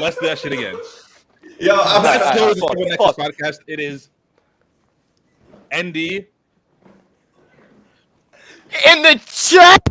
let's do that shit again. Yo, Let's go to the fuck, Triple Nexus podcast. It is ND. In the chat.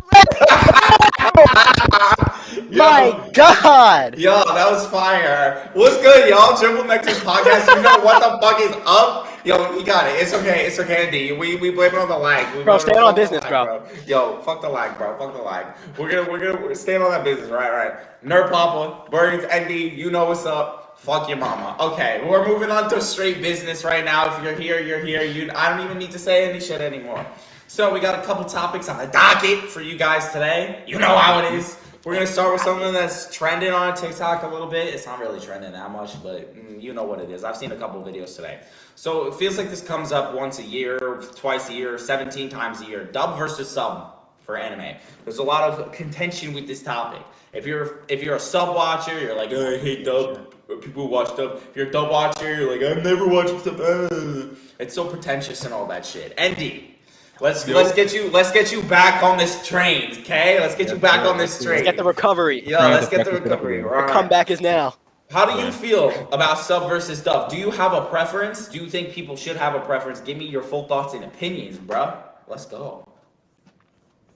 My God. Yo, that was fire. What's good, y'all? Triple Nexus podcast. You know what the fuck is up? Yo, you got it. It's okay. It's okay, Andy. We blame it on the lag. Bro, stay on fuck the business, lag, bro. Yo, fuck the lag, bro. Fuck the lag. We're staying on that business, right? Nerd Papa, Burns, Andy. You know what's up. Fuck your mama. Okay, we're moving on to straight business right now. If you're here, you're here. I don't even need to say any shit anymore. So we got a couple topics on the docket for you guys today. You know how it is. We're going to start with something that's trending on TikTok a little bit. It's not really trending that much, but you know what it is. I've seen a couple videos today. So it feels like this comes up once a year, twice a year, 17 times a year. Dub versus sub for anime. There's a lot of contention with this topic. If you're a sub watcher, you're like, oh, I hate dub. People watch dub. If you're a dub watcher, you're like, I'm never watching sub. It's so pretentious and all that shit. Andy. Let's get you back on this train, okay? Let's get you back on this train. Let's get the recovery. Yeah, let's get the recovery. The comeback is now. How do you feel about sub versus dub? Do you have a preference? Do you think people should have a preference? Give me your full thoughts and opinions, bruh. Let's go.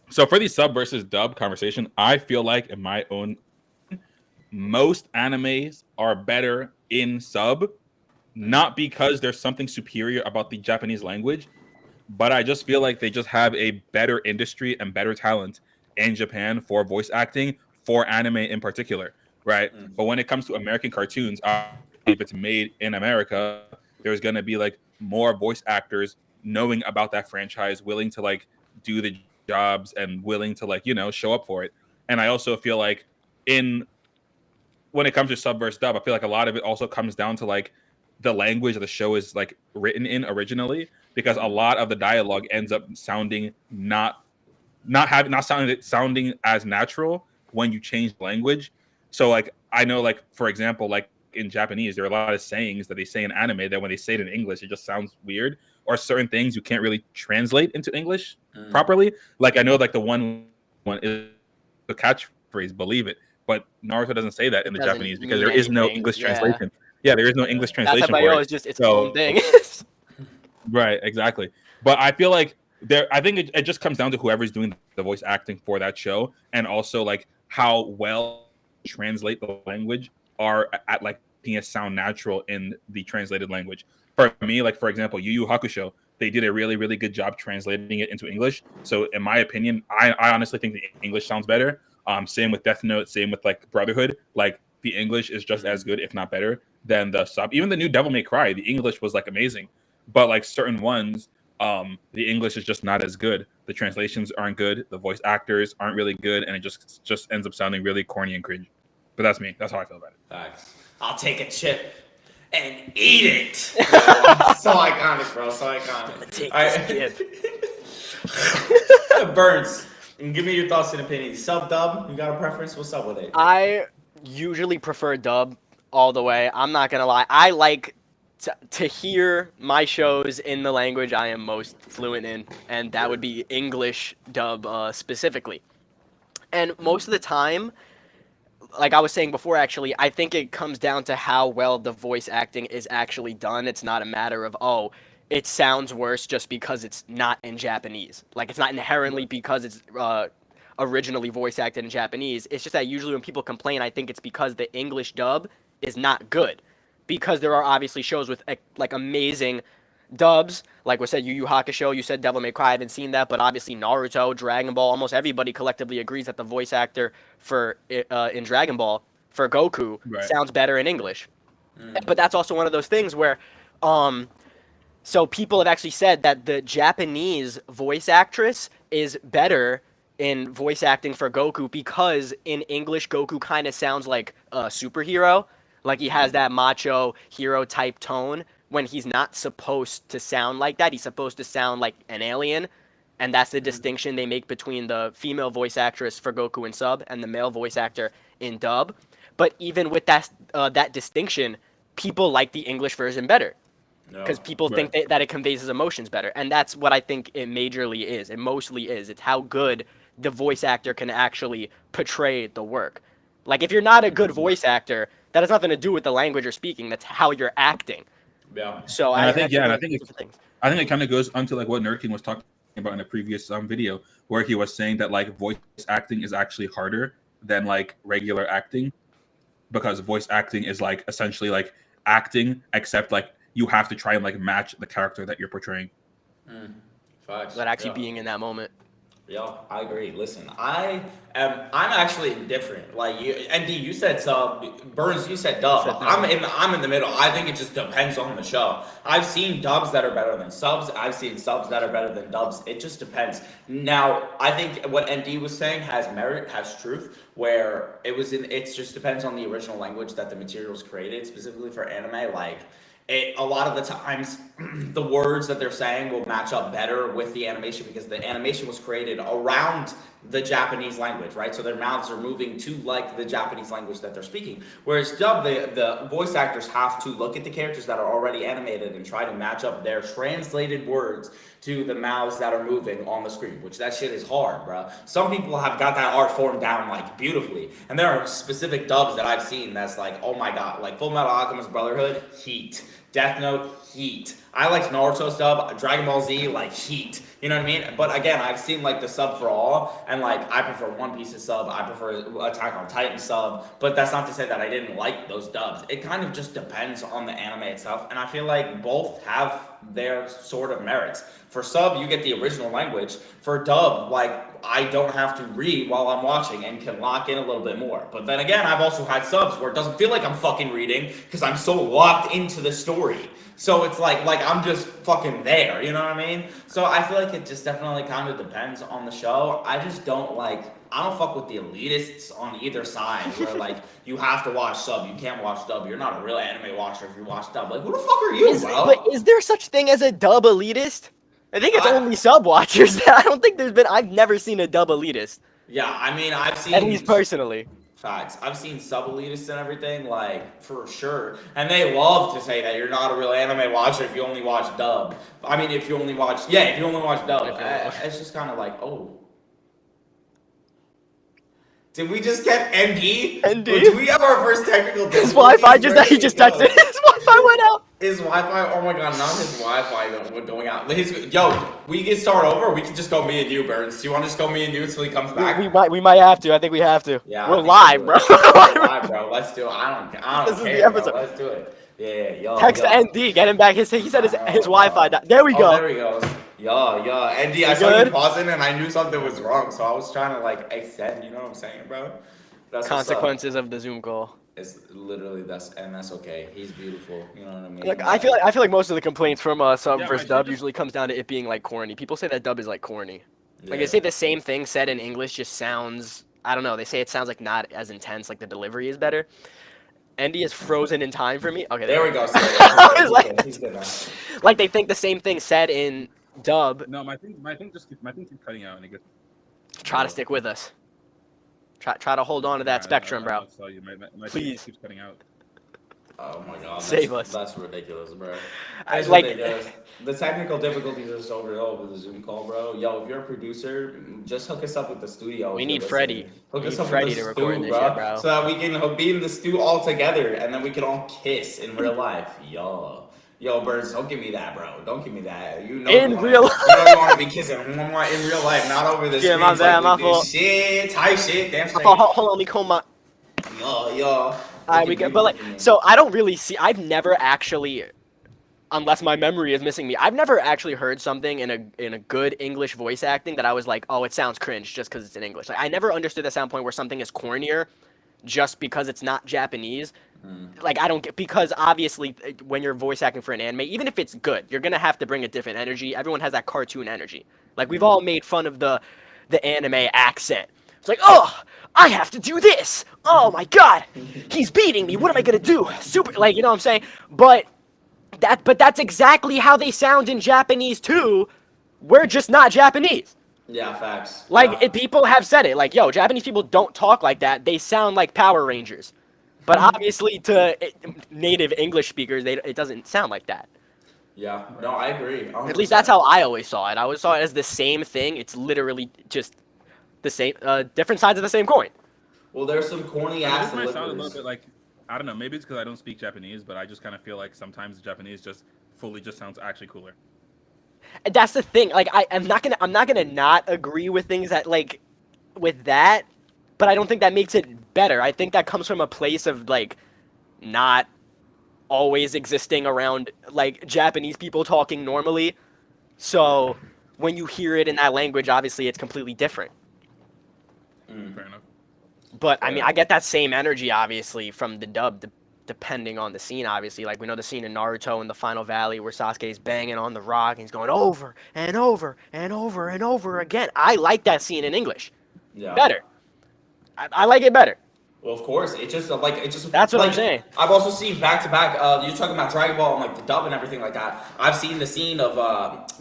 So for the sub versus dub conversation, I feel like in my own, most animes are better in sub, not because there's something superior about the Japanese language, but I just feel like they just have a better industry and better talent in Japan for voice acting, for anime in particular, right? But when it comes to American cartoons, if it's made in America, there's going to be like more voice actors knowing about that franchise, willing to like do the jobs and willing to like, show up for it. And I also feel like when it comes to sub versus dub, I feel like a lot of it also comes down to like the language of the show is like written in originally, because a lot of the dialogue ends up sounding not sounding as natural when you change language. So like I know, like for example, like in Japanese, there are a lot of sayings that they say in anime that when they say it in English, it just sounds weird, or certain things you can't really translate into English properly. Like I know like the one is the catchphrase "believe it," but Naruto doesn't say that in the Japanese because there is no English translation. Yeah, there is no English translation for it. It's just its own thing. Right, exactly. But I feel like I think it just comes down to whoever's doing the voice acting for that show, and also like how well translate the language are at like making it sound natural in the translated language. For me, like for example, Yu Yu Hakusho, they did a really, really good job translating it into English. So in my opinion, I honestly think the English sounds better. Same with Death Note, same with like Brotherhood. Like the English is just as good, if not better, than the sub. Even the new Devil May Cry, the English was like amazing. But like certain ones, the English is just not as good. The translations aren't good. The voice actors aren't really good, and it just ends up sounding really corny and cringe. But that's me. That's how I feel about it. Thanks. I'll take a chip and eat it. So iconic, bro. So iconic. Take this chip. Burns. Give me your thoughts and opinions. Sub dub. You got a preference? What's up with it? I usually prefer dub all the way. I'm not gonna lie. I like to hear my shows in the language I am most fluent in, and that would be English dub specifically. And most of the time, like I was saying before, actually, I think it comes down to how well the voice acting is actually done. It's not a matter of, oh, it sounds worse just because it's not in Japanese. Like, it's not inherently because it's originally voice acted in Japanese. It's just that usually when people complain, I think it's because the English dub is not good. Because there are obviously shows with like amazing dubs, like we said, Yu Yu Hakusho, you said Devil May Cry, I haven't seen that, but obviously Naruto, Dragon Ball, almost everybody collectively agrees that the voice actor for in Dragon Ball for Goku sounds better in English. But that's also one of those things where, so people have actually said that the Japanese voice actress is better in voice acting for Goku because in English Goku kind of sounds like a superhero. Like, he has that macho hero-type tone when he's not supposed to sound like that. He's supposed to sound like an alien, and that's the distinction they make between the female voice actress for Goku in sub and the male voice actor in dub. But even with that distinction, people like the English version better because people think that it conveys his emotions better. And that's what I think it majorly is. It mostly is. It's how good the voice actor can actually portray the work. Like, if you're not a good voice actor, That has nothing to do with the language you're speaking. That's how you're acting. Yeah. So And I that's think, yeah, and I really think two different things. I think it kind of goes onto like what Nerd King was talking about in a previous video, where he was saying that like voice acting is actually harder than like regular acting, because voice acting is like essentially like acting, except like you have to try and like match the character that you're portraying. Facts. But actually Yeah. being in that moment. Yo, I agree. Listen, I'm actually indifferent. Like you, ND, you said sub. Burns, you said dub. Said dub. I'm in the middle. I think it just depends on the show. I've seen dubs that are better than subs. I've seen subs that are better than dubs. It just depends. Now, I think what ND was saying has merit, has truth. Where it just depends on the original language that the material was created, specifically for anime. Like. A lot of the times, the words that they're saying will match up better with the animation because the animation was created around the Japanese language, right? So their mouths are moving to like the Japanese language that they're speaking. Whereas dub, the voice actors have to look at the characters that are already animated and try to match up their translated words to the mouths that are moving on the screen, which that shit is hard, bro. Some people have got that art form down like beautifully, and there are specific dubs that I've seen that's like, oh my god, like Full Metal Alchemist Brotherhood, heat. Death Note, heat. I liked Naruto's dub, Dragon Ball Z, like heat. You know what I mean? But again, I've seen like the sub for all, and like I prefer One Piece's sub, I prefer Attack on Titan sub, but that's not to say that I didn't like those dubs. It kind of just depends on the anime itself, and I feel like both have their sort of merits. For sub, you get the original language. For dub, like I don't have to read while I'm watching and can lock in a little bit more. But then again, I've also had subs where it doesn't feel like I'm fucking reading because I'm so locked into the story. So it's like I'm just fucking there, you know what I mean? So I feel like it just definitely kind of depends on the show. I just don't fuck with the elitists on either side where like you have to watch sub, you can't watch dub. You're not a real anime watcher if you watch dub. Like who the fuck are you, bro? But is there such thing as a dub elitist? I think it's only sub watchers. I don't think I've never seen a dub elitist. Yeah, I mean I've seen, at least personally. Facts. I've seen sub elitists and everything, like, for sure. And they love to say that you're not a real anime watcher if you only watch dub. I mean, if you only watch dub. It's just kind of like, oh. Did we just get ND? ND? Did we have our first technical difficulty? His Wi-Fi he just texted. His Wi-Fi went out. His Wi-Fi, oh my god, not his Wi-Fi going out. Yo, we can start over, or we can just go me and you, Burns. Do you want to just go me and you until he comes back? We might have to. I think we have to. Yeah, we're live, bro. We're live, bro. Let's do it. I don't This is care, the episode. bro. Let's do it. Yeah, yo. Text ND, get him back. He said his Wi-Fi died. There we go. There we go. Yo, ND, I saw you pausing and I knew something was wrong, so I was trying to like extend. You know what I'm saying, bro? That's consequences of the Zoom call. It's literally that's okay. He's beautiful. You know what I mean? Like I feel like most of the complaints from sub versus dub usually comes down to it being like corny. People say that dub is like corny. Like they say the same thing said in English just sounds, I don't know. They say it sounds like not as intense. Like the delivery is better. Andy is frozen in time for me. Okay, there we go. He's good now. Like they think the same thing said in dub. No, my thing keeps cutting out, and it gets. Try to stick with us. Try to hold on to that spectrum, bro. My Please. keeps cutting out. Oh my god. Save us. That's ridiculous, bro. That's ridiculous. The technical difficulties are so real over the Zoom call, bro. Yo, if you're a producer, just hook us up with the studio. We need Freddie. Hook us need up Freddie with the to record stew, this shit, bro. So that we can be in the stew all together, and then we can all kiss in real life. Yo, Birds, don't give me that, bro. Don't give me that. You know real life. You know you want to be kissing in real life, not over the screen. My bad, my fault. Shit, tight shit, damn straight. Hold on, let me comb my. Yo. Alright, we get, but like, so I don't really see. I've never actually, unless my memory is missing me, I've never actually heard something in a good English voice acting that I was like, oh, it sounds cringe just because it's in English. Like I never understood the sound point where something is cornier, just because it's not Japanese. Like I don't get, because obviously when you're voice acting for an anime, even if it's good, you're gonna have to bring a different energy. Everyone has that cartoon energy. Like we've all made fun of the anime accent. It's like, oh, I have to do this. Oh my god, he's beating me. What am I gonna do? Super, like, you know what I'm saying? But that's exactly how they sound in Japanese too. We're just not Japanese. Yeah, facts. Like people have said it. Like, yo, Japanese people don't talk like that. They sound like Power Rangers. But obviously, to native English speakers, it doesn't sound like that. Yeah, no, I agree. 100%. At least that's how I always saw it. I always saw it as the same thing. It's literally just the same, different sides of the same coin. Well, there's some corny ass This might sound a deliveries. little bit like I don't know. Maybe it's because I don't speak Japanese, but I just kind of feel like sometimes the Japanese just fully just sounds actually cooler. That's the thing. Like I'm not gonna not agree with things that like with that, but I don't think that makes it better. I think that comes from a place of like not always existing around like Japanese people talking normally. So when you hear it in that language, obviously it's completely different. Fair enough. But I mean, Yeah. I get that same energy obviously from the dub, depending on the scene. Obviously, like we know the scene in Naruto in the Final Valley where Sasuke's banging on the rock and he's going over and over and over and over again. I like that scene in English Yeah. better. I like it better. Well, of course, it's just like That's what I'm like saying. I've also seen back to back. You're talking about Dragon Ball and like the dub and everything like that. I've seen the scene of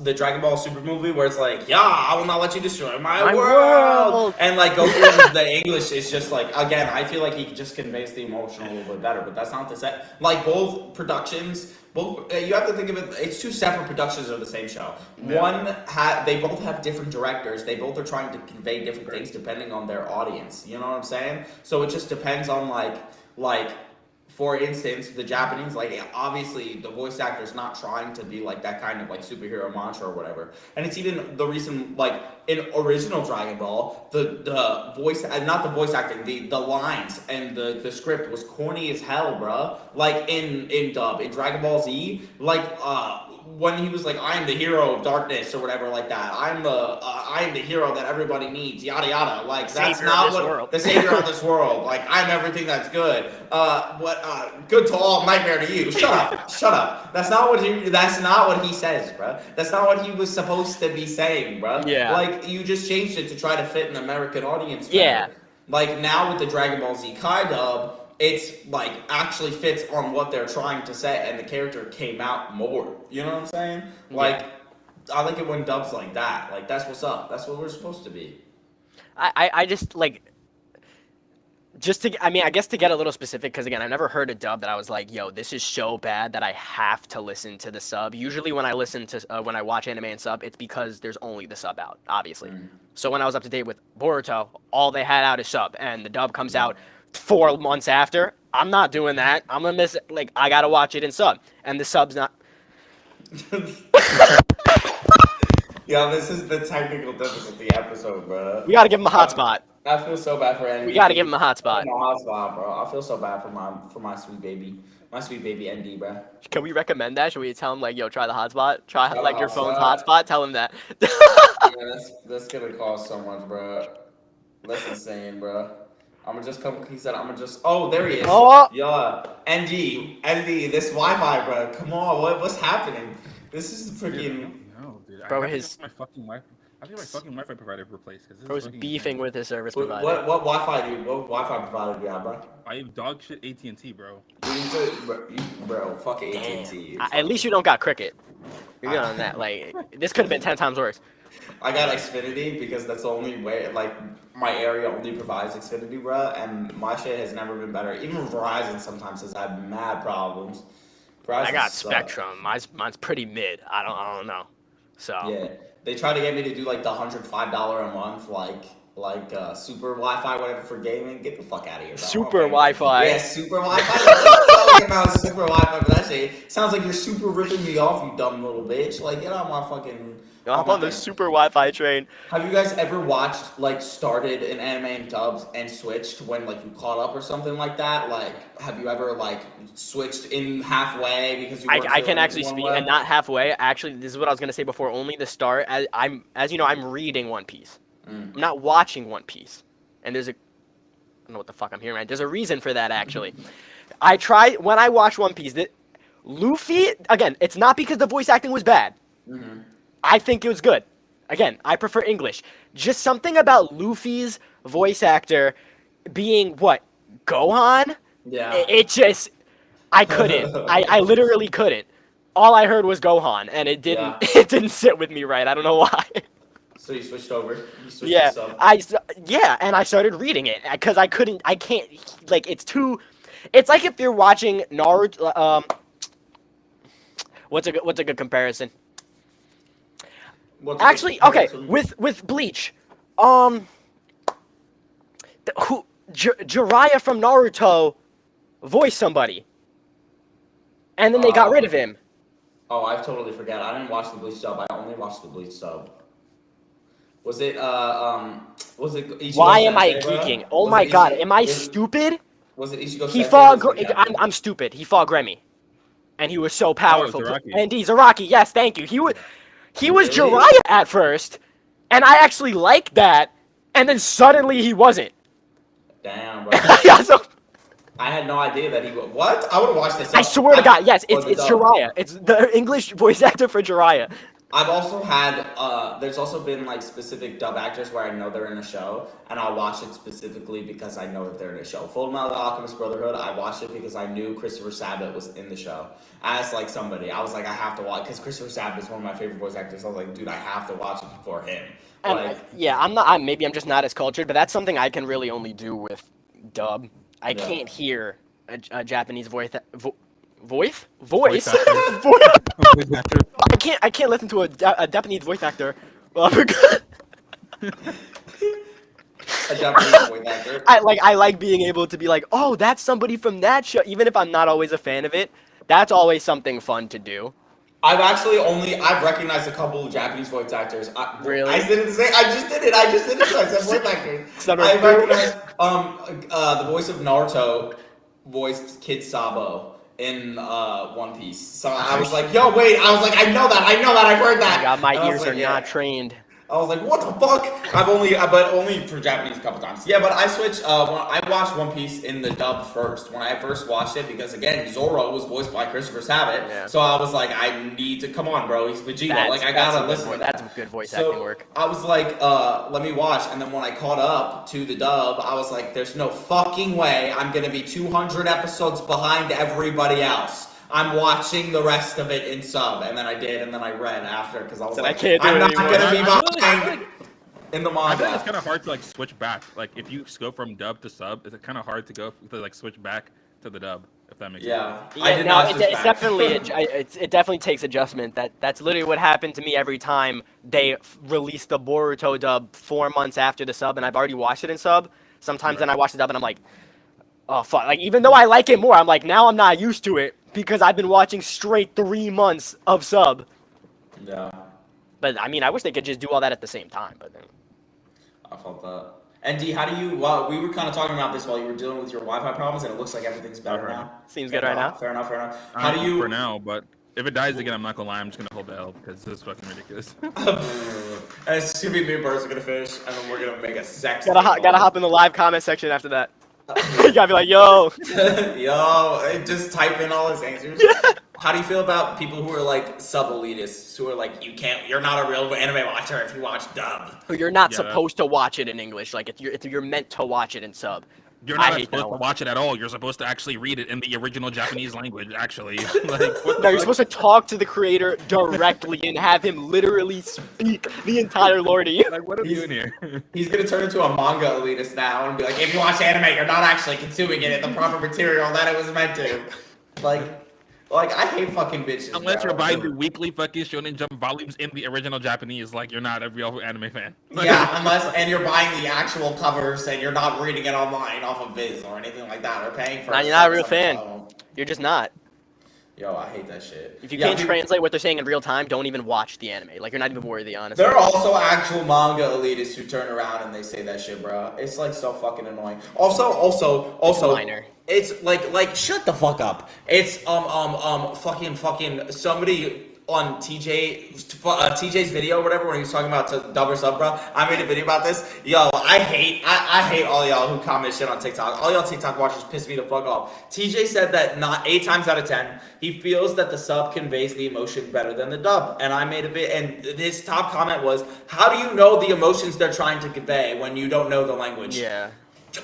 the Dragon Ball Super movie where it's like, yeah, I will not let you destroy my world, and like Goku the English is just like again. I feel like he just conveys the emotion a little bit better, but that's not to say like both productions. Both you have to think of it. It's two separate productions of the same show. Yeah. They both have different directors. They both are trying to convey different things depending on their audience. You know what I'm saying? So it just depends on like for instance, the Japanese, like obviously the voice actor is not trying to be like that kind of like superhero mantra or whatever. And it's even the reason like in original Dragon Ball, the voice not the voice acting, the lines and the script was corny as hell, bruh. Like in dub, in Dragon Ball Z, like when he was like, "I am the hero of darkness" or whatever, like that. I am the hero that everybody needs, yada yada. Like that's Savior of not this what world. the savior of this world. Like I'm everything that's good. Good to all, nightmare to you. Shut up, shut up. That's not what he. That's not what he says, bro. That's not what he was supposed to be saying, bro. Yeah. Like you just changed it to try to fit an American audience. Better. Yeah. Like now with the Dragon Ball Z Kai dub, it's like actually fits on what they're trying to say, and the character came out more. You know what I'm saying? Like, I like it when dubs like that. Like that's what's up. That's what we're supposed to be. I just like just to I mean I guess to get a little specific because again I've never heard a dub that I was like yo this is so bad that I have to listen to the sub. Usually when I listen to when I watch anime and sub it's because there's only the sub out obviously. So when I was up to date with Boruto all they had out is sub and the dub comes out 4 months after. I'm not doing that. I'm gonna miss it. Like I gotta watch it in sub and the sub's not. Yeah, this is the technical difficulty episode, bro. We gotta give him a hotspot. I feel so bad for ND. We gotta give him a hotspot. Bro. I feel so bad for my sweet baby, ND, bro. Can we recommend that? Should we tell him like, yo, try the hotspot? Try Try like the your phone's hotspot. hotspot. Tell him that. Yeah, that's gonna cost so much, bro. That's insane, bro. I'm gonna just come. He said, "I'm gonna just." Oh, there he is. Oh. Yeah, ND, this Wi-Fi, bro. Come on, what's happening? This is freaking. No, dude. Bro, I his- get my fucking Wi-Fi. I think my fucking Wi-Fi provider replaced because Bro's beefing with his service provider. What Wi-Fi provider do you have, bro? I have dog shit AT&T, bro. Bro, fuck AT&T. At least you don't got cricket. You're good on that. Like this could have been 10 times worse. I got Xfinity because that's the only way. Like my area only provides Xfinity, bro, and my shit has never been better. Even Verizon sometimes has had mad problems. Verizon I got sucks. Spectrum. Mine's pretty mid. I don't know. So Yeah, they try to get me to do like the $105 a month, like super Wi-Fi, whatever for gaming. Get the fuck out of here, bro. Super Wi-Fi. Yeah, super Wi-Fi. I'm talking about super Wi-Fi, but that shit sounds like you're super ripping me off, you dumb little bitch. Like get on my fucking. I'm on the super Wi-Fi train. Have you guys ever watched like started an anime and dubs and switched when like you caught up or something like that? Like, have you ever like switched in halfway because you? I can actually speak and not halfway. Actually, this is what I was gonna say before. Only the start. As you know, I'm reading One Piece. I'm not watching One Piece, and I don't know what the fuck I'm hearing. Right? There's a reason for that actually. I tried when I watched One Piece. That Luffy again. It's not because the voice acting was bad. I think it was good. Again, I prefer English. Just something about Luffy's voice actor being what? Gohan? Yeah. It just I couldn't. I literally couldn't. All I heard was Gohan and it didn't it didn't sit with me right. I don't know why. So you switched over. You switched Yeah. to sub. And I started reading it cuz I can't like it's like if you're watching Naruto what's a good comparison? Actually, okay, with Bleach, Jiraiya from Naruto voice somebody, and then they got rid of him. Oh, I totally forget. I didn't watch the Bleach sub. I only watched the Bleach sub. Was it Ichigo Why am I Sensei, bro? geeking? Oh Was my it god, Ichi- am I was- stupid? Was it Ichigo He Sensei? fought. or was it Captain? I'm stupid. He fought Grammy, and he was so powerful. Jiraiya. And he's Iraqi. Yes, thank you. He was Really? Jiraiya at first, and I actually liked that. And then suddenly he wasn't. Damn, bro. Yeah, so I had no idea that he was. What? I would have watched this. I swear to God, yes, or the it's dub. Jiraiya. It's the English voice actor for Jiraiya. I've also had, there's also been like specific dub actors where I know they're in a show, and I'll watch it specifically because I know that they're in a show. Full Metal Alchemist Brotherhood, I watched it because I knew Christopher Sabat was in the show. As like somebody, I was like, I have to watch, because Christopher Sabat is one of my favorite voice actors. I was like, dude, I have to watch it for him. And Like, yeah, maybe I'm just not as cultured, but that's something I can really only do with dub. I Yeah. can't hear a Japanese voice. Voice? Voice actor. I can't listen to a Japanese voice actor. Well, a Japanese voice actor. I like being able to be like, oh, that's somebody from that show, even if I'm not always a fan of it. That's always something fun to do. I've recognized a couple of Japanese voice actors. Really? I just did it. I said voice actors. Son of I a- recognized the voice of Naruto voiced Kid Sabo in One Piece. So I was like, yo, wait. I was like, I know that. I've heard that. God, my And I was ears like, are yeah. not trained. I was like, what the fuck? But only for Japanese a couple times. Yeah, but I switched. I watched One Piece in the dub first when I first watched it because again, Zoro was voiced by Christopher Sabat. Yeah. So I was like, I need to come on, bro. He's Vegeta. I gotta listen. to That's that. some good voice So acting work. I was like, let me watch. And then when I caught up to the dub, I was like, there's no fucking way I'm gonna be 200 episodes behind everybody else. I'm watching the rest of it in sub, and then I did, and then I read after because I was Said, like, I can't do I'm it not anymore. gonna be I feel like- behind in the I manga. feel like it's kind of hard to like switch back. Like if you go from dub to sub, it's kind of hard to go to like switch back to the dub. If that makes sense. Yeah, I did not. It's definitely it definitely takes adjustment. That's literally what happened to me every time they released the Boruto dub 4 months after the sub, and I've already watched it in sub. Sometimes then I watch the dub and I'm like, oh fuck! Like even though I like it more, I'm like now I'm not used to it because I've been watching straight 3 months of sub. Yeah, But I mean, I wish they could just do all that at the same time. But then I felt that. And D, how do you? Well, we were kind of talking about this while you were dealing with your Wi-Fi problems, and it looks like everything's better Okay. now. seems good right now. Fair enough. How do you? For now, but if it dies again, I'm not gonna lie. I'm just gonna hold the L because this is fucking ridiculous. And it's gonna be me and Birds are gonna finish, and then we're gonna make a sex. Gotta hop in the live comment section after that. You gotta be like, yo. Yo, just type in all his answers. How do you feel about people who are like sub elitists, who are like, you're not a real anime watcher if you watch dub? You're not Yeah. supposed to watch it in English. Like if you're meant to watch it in sub. You're I not hate supposed that to one. watch it at all. You're supposed to actually read it in the original Japanese language. Actually, like, what the No, you're fuck? supposed to talk to the creator directly and have him literally speak the entire lore to you. Like, what are we doing here? He's gonna turn into a manga elitist now and be like, if you watch anime, you're not actually consuming it in the proper material that it was meant to. Like I hate fucking bitches. Unless bro. you're buying the weekly fucking Shonen Jump volumes in the original Japanese, like you're not a real anime fan. Like, Yeah, and you're buying the actual covers and you're not reading it online off of Viz or anything like that, or paying for. Nah, it. you're not a real So- fan. You're just not. Yo, I hate that shit. If you Yeah, can't people- translate what they're saying in real time, don't even watch the anime. Like you're not even worthy, honestly. There are also actual manga elitists who turn around and they say that shit, bro. It's like so fucking annoying. Also, Minor. it's like shut the fuck up. It's fucking somebody on TJ's video or whatever when he was talking about dub or sub, bro. I made a video about this. Yo, I hate all y'all who comment shit on TikTok. All y'all TikTok watchers piss me the fuck off. TJ said that not 8 times out of 10 he feels that the sub conveys the emotion better than the dub. And I made a bit, and his top comment was, "How do you know the emotions they're trying to convey when you don't know the language?" Yeah.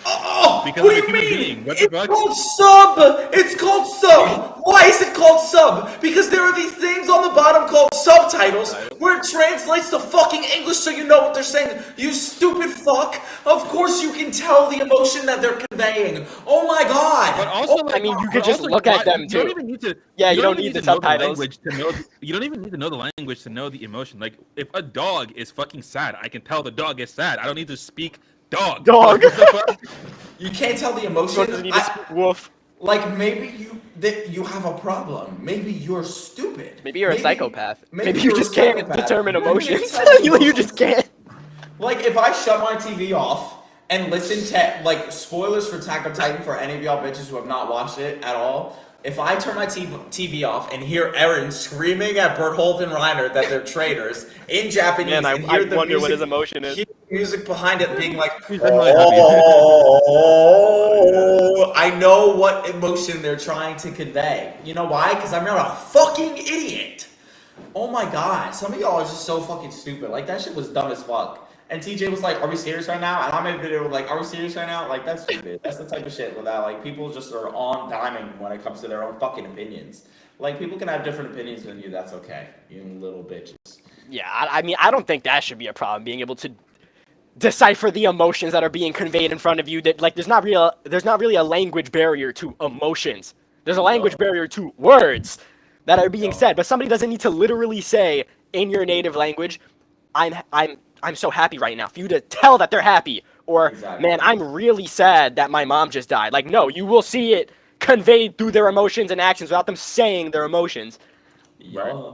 Oh, Because what do of you a human mean? being. What the It's fuck? called sub. It's called sub. Why is it called sub? Because there are these things on the bottom called subtitles where it translates to fucking English so you know what they're saying. You stupid fuck. Of course you can tell the emotion that they're conveying. Oh my god. But also, I mean, you could but just also look at them, You don't too. even need to. Yeah, you don't even need the to know subtitles. language to know. You don't even need to know the language to know the emotion. Like if a dog is fucking sad, I can tell the dog is sad. I don't need to speak dog. Dog. What the fuck? You can't tell the You emotion. don't need to speak wolf. Like maybe you have a problem. Maybe you're stupid. Maybe you're a psychopath. Maybe you you're a just can't psychopath. determine Maybe you emotions. can't tell You just can't. Like if I shut my TV off and listen to like spoilers for Attack on Titan for any of y'all bitches who have not watched it at all. If I turn my TV off and hear Eren screaming at Bertholdt and Reiner that they're traitors in Japanese, Man, I and hear the wonder music, what his emotion is. hear the music behind it being like, He's really happy. oh, I know what emotion they're trying to convey. You know why? Because I'm not a fucking idiot. Oh my god, some of y'all are just so fucking stupid. Like that shit was dumb as fuck. And TJ was like, "Are we serious right now?" And I made a video like, "Are we serious right now?" Like that's stupid. That's the type of shit where that like people just are on diming when it comes to their own fucking opinions. Like people can have different opinions than you. That's okay. You little bitches. Yeah, I mean, I don't think that should be a problem. Being able to decipher the emotions that are being conveyed in front of you. That like, there's not really a language barrier to emotions. There's a language barrier to words that are being said. But somebody doesn't need to literally say in your native language, I'm so happy right now, for you to tell that they're happy. Or, Exactly. man, I'm really sad that my mom just died. Like, no, you will see it conveyed through their emotions and actions without them saying their emotions. Yeah,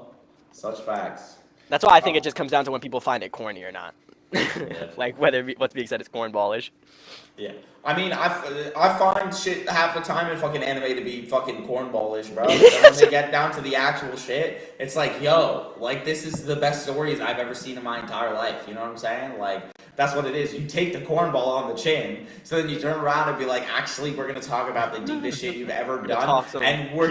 such facts. That's why I think it just comes down to when people find it corny or not. Like, whether what's being said is cornballish. Yeah. I mean, I find shit half the time in fucking anime to be fucking cornballish, bro. And when they get down to the actual shit, it's like, yo, like, this is the best stories I've ever seen in my entire life. You know what I'm saying? Like, that's what it is. You take the cornball on the chin, so then you turn around and be like, actually, we're gonna talk about the deepest shit you've ever done, and we're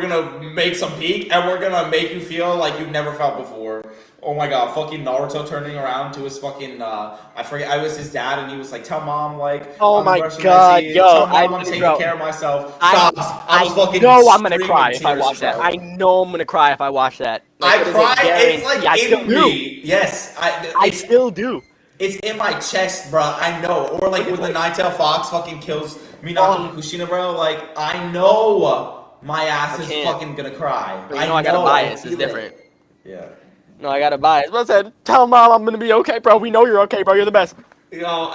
gonna make some peak, and we're gonna make you feel like you've never felt before. Oh my god, fucking Naruto turning around to his fucking, I forget, I was his dad, and he was like, tell mom, like, oh I'm my brushing god, teeth. yo, Tell mom I'm taking care of myself. Stop. I was fucking know I'm gonna screaming cry if I tears, watch that. bro. I know I'm gonna cry if I watch that. I Like, it is a cry, it's guarantee. like I still in do. me. Yes. I still do. It's in my chest, bro. I know. Or like when the Nine-Tailed Fox fucking kills Minato and Kushina, bro. Like, I know my ass is fucking gonna cry. But you know I got a bias. It's feel it. different. Yeah. No, I got a bias. But I said, tell mom I'm gonna be okay, bro. We know you're okay, bro. You're the best. Yo,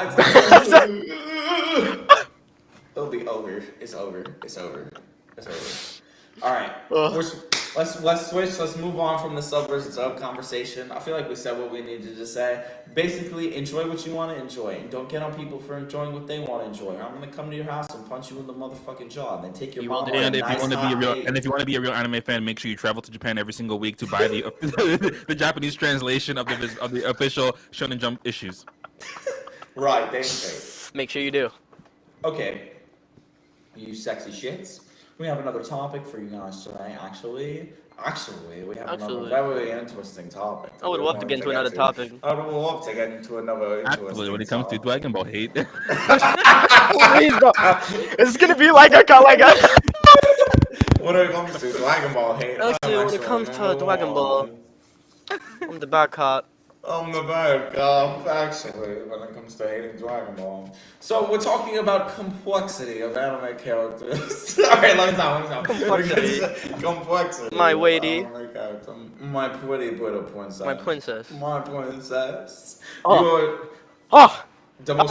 it'll be over. It's over. It's over. It's over. All right. Let's switch. Let's move on from the sub versus sub conversation. I feel like we said what we needed to say. Basically, enjoy what you want to enjoy, and don't get on people for enjoying what they want to enjoy. I'm gonna come to your house and punch you in the motherfucking jaw, and then take your mom. And if you want to be a real anime fan, make sure you travel to Japan every single week to buy the the Japanese translation of the official Shonen Jump issues. Right. Thanks. Make sure you do. Okay. You sexy shits. We have another topic for you guys today. Actually, we have another very interesting topic. I would love to get into another topic. I would love to get into another interesting Actually, when it comes to Dragon Ball hate, Please, bro. It's gonna be like a When it comes to Dragon Ball hate, Actually, when it comes to Dragon Ball, I'm the bad cop. I'm the bad cop, actually, when it comes to hating Dragon Ball. So, we're talking about complexity of anime characters. Alright, let me stop. Complexity. Complexity. My weighty. My pretty princess. My princess. My princess. Oh. The most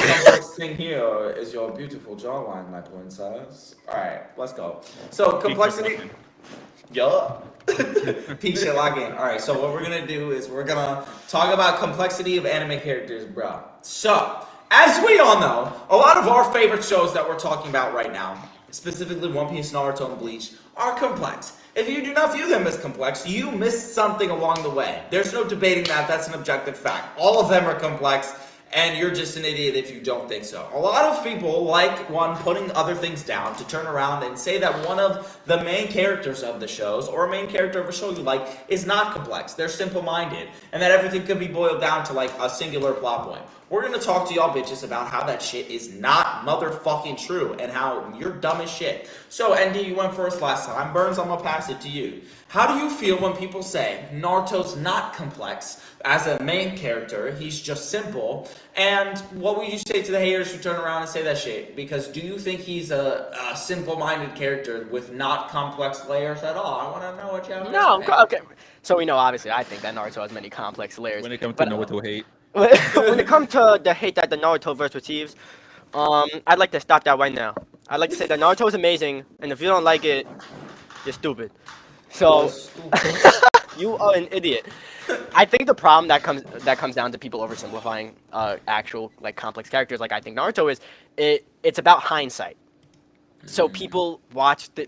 complex thing here is your beautiful jawline, my princess. Alright, let's go. So, complexity. Yeah. Peak shit logging. Alright, so what we're gonna do is we're gonna talk about complexity of anime characters, bro. So, as we all know, a lot of our favorite shows that we're talking about right now, specifically One Piece, Naruto, and Bleach, are complex. If you do not view them as complex, you missed something along the way. There's no debating that. That's an objective fact. All of them are complex, and you're just an idiot if you don't think so. A lot of people like putting other things down to turn around and say that one of the main characters of the shows, or a main character of a show you like, is not complex. They're simple-minded, and that everything could be boiled down to like a singular plot point. We're gonna talk to y'all bitches about how that shit is not motherfucking true, and how you're dumb as shit. So, ND, you went first last time. Burns, I'm gonna pass it to you. How do you feel when people say Naruto's not complex as a main character, he's just simple? And what would you say to the haters who turn around and say that shit? Because do you think he's a simple-minded character with not complex layers at all? I want to know what you have to say. No, okay. So we know, obviously, I think that Naruto has many complex layers. when it comes to Naruto hate, when it comes to the hate that the Naruto verse receives, I'd like to stop that right now. I'd like to say that Naruto is amazing, and if you don't like it, you're stupid. So you are an idiot. I think the problem that comes down to people oversimplifying actual like complex characters, like I think Naruto is, it's about hindsight. So people watch a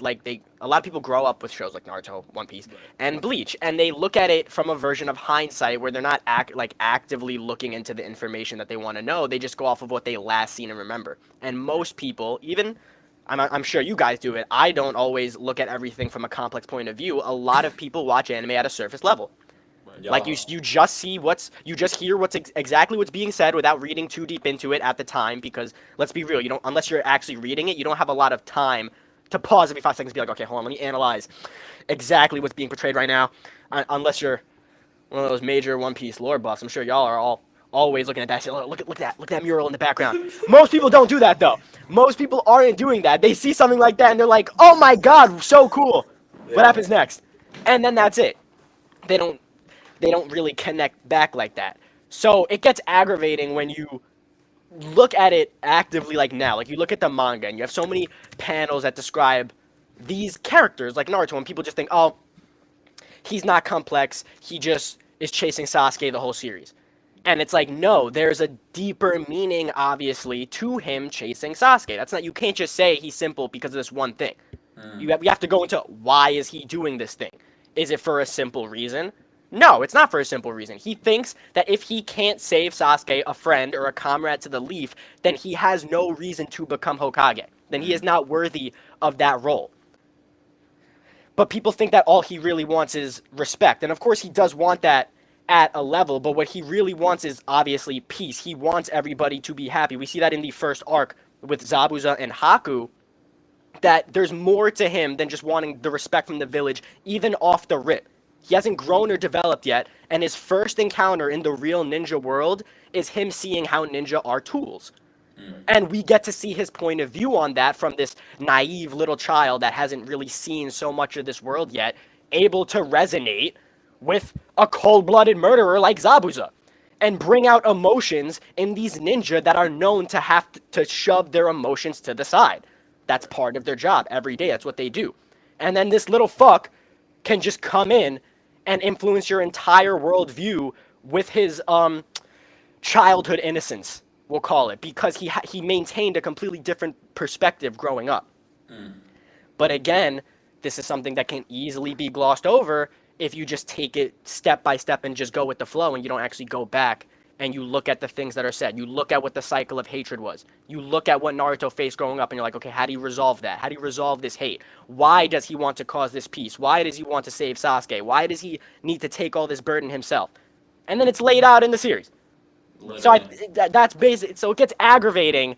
lot of people grow up with shows like Naruto, One Piece, and Bleach, and they look at it from a version of hindsight where they're not actively looking into the information that they want to know. They just go off of what they last seen and remember. And most people, even I'm sure you guys do it. I don't always look at everything from a complex point of view. A lot of people watch anime at a surface level. Yeah. Like you just see you just hear exactly what's being said without reading too deep into it at the time, because let's be real, unless you're actually reading it, you don't have a lot of time to pause every 5 seconds and be like, okay, hold on, let me analyze exactly what's being portrayed right now. Unless you're one of those major One Piece lore buffs, I'm sure y'all are always looking at that shit. Look at that mural in the background. Most people don't do that though. Most people aren't doing that. They see something like that and they're like, oh my god, so cool. Yeah. What happens next? And then that's it. They don't really connect back like that. So it gets aggravating when you look at it actively like now. Like you look at the manga and you have so many panels that describe these characters like Naruto, and people just think, oh, he's not complex. He just is chasing Sasuke the whole series. And it's like, no, there's a deeper meaning, obviously, to him chasing Sasuke. That's not, you can't just say he's simple because of this one thing. You have to go into why is he doing this thing? Is it for a simple reason? No, it's not for a simple reason. He thinks that if he can't save Sasuke, a friend or a comrade to the leaf, then he has no reason to become Hokage. Then he is not worthy of that role. But people think that all he really wants is respect. And of course he does want that at a level, but what he really wants is obviously peace. He wants everybody to be happy. We see that in the first arc with Zabuza and Haku, that there's more to him than just wanting the respect from the village, even off the rip. He hasn't grown or developed yet, and his first encounter in the real ninja world is him seeing how ninja are tools. And we get to see his point of view on that from this naive little child that hasn't really seen so much of this world yet, able to resonate with a cold-blooded murderer like Zabuza and bring out emotions in these ninja that are known to have to shove their emotions to the side. That's part of their job every day. That's what they do. And then this little fuck can just come in and influence your entire worldview with his childhood innocence, we'll call it, because he maintained a completely different perspective growing up. But again, this is something that can easily be glossed over if you just take it step by step and just go with the flow and you don't actually go back and you look at the things that are said. You look at what the cycle of hatred was. You look at what Naruto faced growing up and you're like, okay, how do you resolve that? How do you resolve this hate? Why does he want to cause this peace? Why does he want to save Sasuke? Why does he need to take all this burden himself? And then it's laid out in the series. Literally. So that's basic. So it gets aggravating.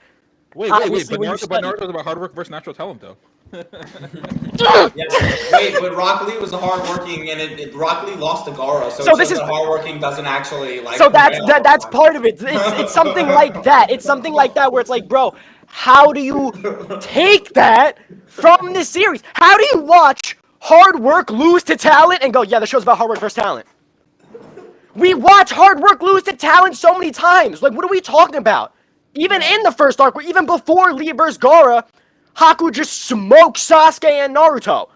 Wait, but Naruto's about hard work versus natural talent, though. Yeah, wait, but Rock Lee was hardworking, and Rock Lee lost to Gaara, so this is hardworking doesn't actually like. So that's part of it. It's something like that. It's something like that where it's like, bro, how do you take that from this series? How do you watch hard work lose to talent and go, yeah, the show's about hard work versus talent? We watch hard work lose to talent so many times. Like, what are we talking about? Even in the first arc, even before Lee vs. Gaara, Haku just smoked Sasuke and Naruto.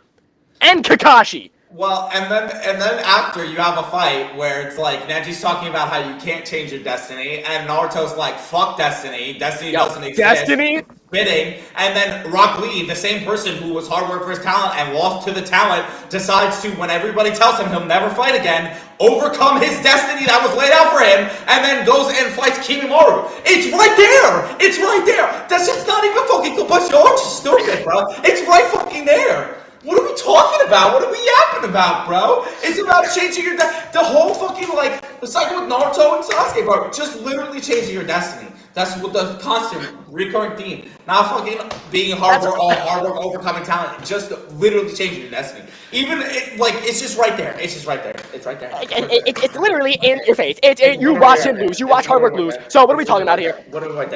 And Kakashi. Well, and then after you have a fight where it's like Neji's talking about how you can't change your destiny, and Naruto's like, fuck destiny. Destiny doesn't exist. Destiny? Bidding, and then Rock Lee, the same person who was hard work for his talent and lost to the talent, decides to, when everybody tells him he'll never fight again, overcome his destiny that was laid out for him, and then goes and fights Kimimaro. It's right there! It's right there! That shit's not even fucking compulsory. You're just stupid, bro. It's right fucking there. What are we talking about? What are we yapping about, bro? It's about changing your the whole fucking, like, the cycle with Naruto and Sasuke, bro. Just literally changing your destiny. That's what the constant recurring theme. Not fucking being hard work, overcoming talent. Just literally changing your destiny. Even it's just right there. It's just right there. It's right there. It's literally in your face. You watch him lose. You watch hard work lose. So what are we talking about here?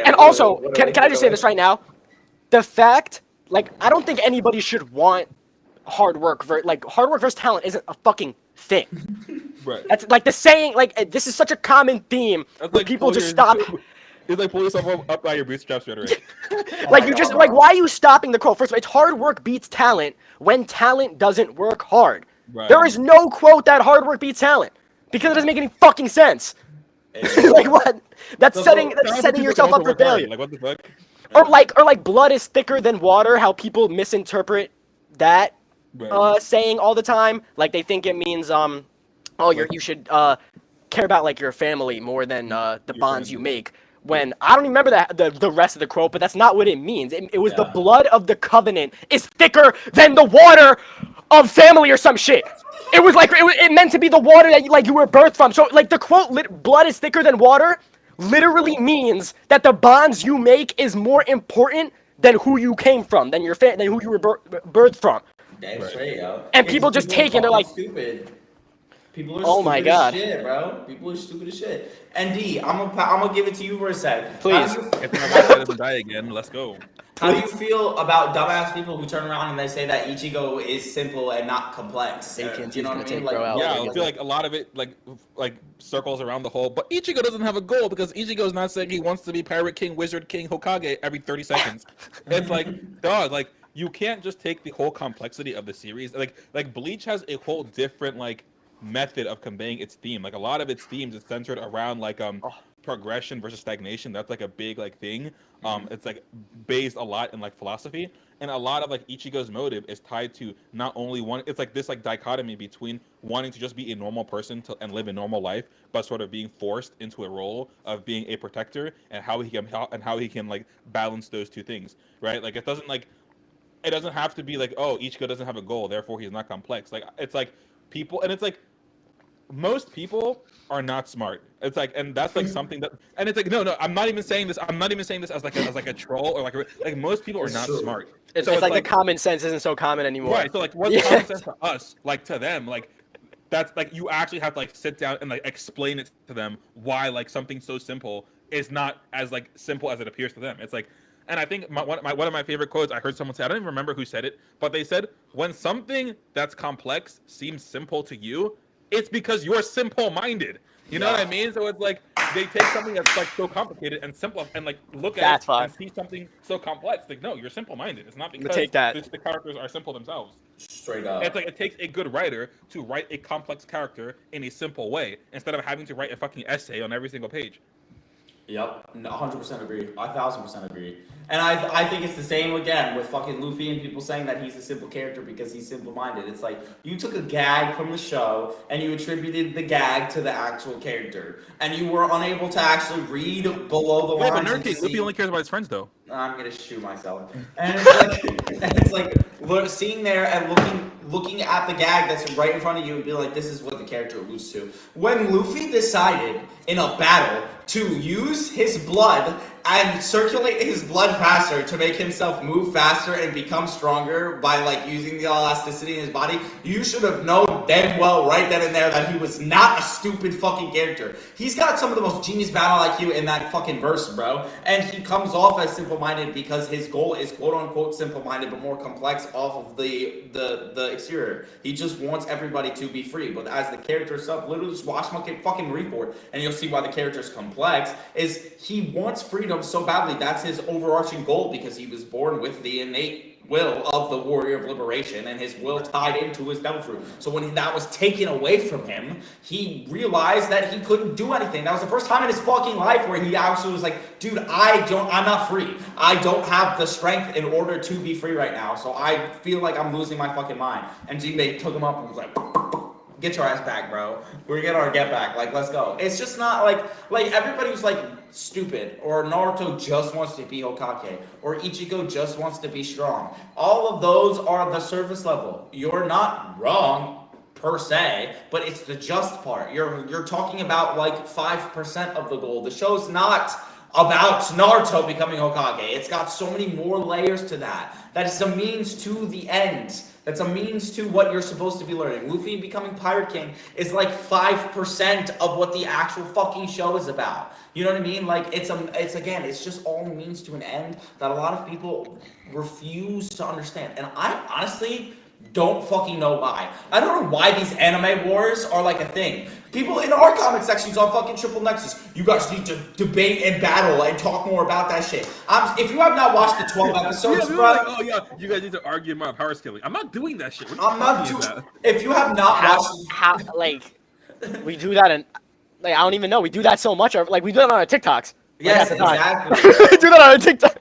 And also, can I just say this right now? The fact, like, I don't think anybody should want hard work versus talent isn't a fucking thing. Right. That's like the saying. Like, this is such a common theme where people just stop. It's like pull yourself up by your bootstraps rhetoric. Like you just like why are you stopping the quote? First of all, it's hard work beats talent when talent doesn't work hard. Right. There is no quote that hard work beats talent because it doesn't make any fucking sense. Like what? That's setting yourself up for failure. Like what the fuck? Or like blood is thicker than water. How people misinterpret that saying all the time. Like they think it means you should care about like your family more than the bonds you make. When I don't even remember the rest of the quote, but that's not what it means. It was the blood of the covenant is thicker than the water of family or some shit. It was like it meant to be the water that you were birthed from. So like the quote blood is thicker than water literally means that the bonds you make is more important than who you came from, than who you were birthed from. Damn straight, yo. And people just take it, they're like stupid. People are oh my stupid God. as shit, bro. People are stupid as shit. And D, I'm gonna give it to you for a sec. Please. If my guy doesn't die again, let's go. How do you feel about dumbass people who turn around and they say that Ichigo is simple and not complex? You know what I mean? I feel like a lot of it like circles around the whole. But Ichigo doesn't have a goal because Ichigo's not saying he wants to be Pirate King, Wizard King, Hokage every 30 seconds. It's like, dog, like you can't just take the whole complexity of the series. Like Bleach has a whole different like method of conveying its theme. Like a lot of its themes is centered around like progression versus stagnation. That's like a big like thing. It's like based a lot in like philosophy, and a lot of like Ichigo's motive is tied to not only one. It's like this like dichotomy between wanting to just be a normal person and live a normal life, but sort of being forced into a role of being a protector, and how he can like balance those two things, right? Like it doesn't have to be like, oh, Ichigo doesn't have a goal, therefore he's not complex. Like it's like people, and it's like most people are not smart. It's like, and that's like something that, and it's like, no, I'm not even saying this as like a troll or like most people are not smart. It's like the common sense isn't so common anymore. Right. So like, what's common sense to us, like to them, like that's like you actually have to like sit down and like explain it to them why like something so simple is not as like simple as it appears to them. It's like, and I think one of my favorite quotes I heard someone say, I don't even remember who said it, but they said, when something that's complex seems simple to you, it's because you're simple-minded. You know what I mean? So it's like they take something that's like so complicated and simple and like look at it and see something so complex. Like, no, you're simple-minded. It's not because the characters are simple themselves. Straight up. It's like it takes a good writer to write a complex character in a simple way instead of having to write a fucking essay on every single page. Yep, 100% agree. 1,000% agree. And I think it's the same again with fucking Luffy and people saying that he's a simple character because he's simple-minded. It's like you took a gag from the show and you attributed the gag to the actual character, and you were unable to actually read below the lines. But Luffy only cares about his friends, though. I'm gonna shoot myself. And it's like seeing there and looking at the gag that's right in front of you and be like, this is what the character alludes to. When Luffy decided in a battle to use his blood and circulate his blood faster to make himself move faster and become stronger by like using the elasticity in his body, you should have known damn well right then and there that he was not a stupid fucking character. He's got some of the most genius battle IQ in that fucking verse, bro. And he comes off as simple-minded because his goal is quote-unquote simple-minded but more complex off of the exterior. He just wants everybody to be free. But as the character itself, literally just watch my fucking report and you'll see why the character is complex, is he wants freedom so badly. That's his overarching goal because he was born with the innate will of the warrior of liberation and his will tied into his devil fruit. So when that was taken away from him, he realized that he couldn't do anything. That was the first time in his fucking life where he actually was like, dude, I'm not free. I don't have the strength in order to be free right now. So I feel like I'm losing my fucking mind. And Jinbei took him up and was like, get your ass back, bro. We're getting our get back. Like, let's go. It's just not like everybody's like stupid, or Naruto just wants to be Hokage, or Ichigo just wants to be strong. All of those are the surface level. You're not wrong per se, but it's the just part. You're talking about like 5% of the goal. The show's not about Naruto becoming Hokage. It's got so many more layers to that. That is a means to the end. That's a means to what you're supposed to be learning. Luffy becoming Pirate King is like 5% of what the actual fucking show is about. You know what I mean? Like it's just all means to an end that a lot of people refuse to understand. And I honestly Don't fucking know why. I don't know why these anime wars are like a thing. People in our comment sections on fucking Triple Nexus, you guys need to debate and battle and talk more about that shit. If you have not watched the 12 episodes, yeah, bro, like, oh yeah, you guys need to argue about power scaling. I'm not doing that shit. I'm not doing. If you have not watched, How like we do that and like I don't even know. We do that so much. Like we do that on our TikToks. yes, Like, exactly. we do that on our TikTok.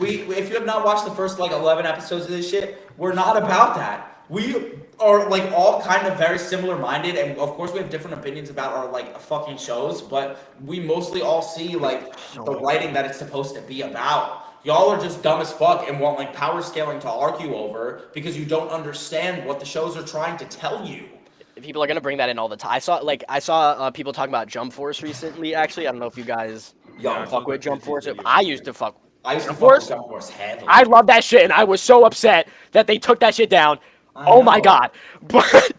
If you have not watched the first like 11 episodes of this shit, we're not about that. We are like all kind of very similar minded, and of course we have different opinions about our like fucking shows, but we mostly all see like the writing that it's supposed to be about. Y'all are just dumb as fuck and want like power scaling to argue over because you don't understand what the shows are trying to tell you. People are gonna bring that in all the time. I saw people talking about Jump Force recently. Actually, I don't know if you guys fuck with Jump Force. I used to fuck. I used to Jump fuck with Force. Jump Force heavily. I love that shit, and I was so upset that they took that shit down. Oh my god! But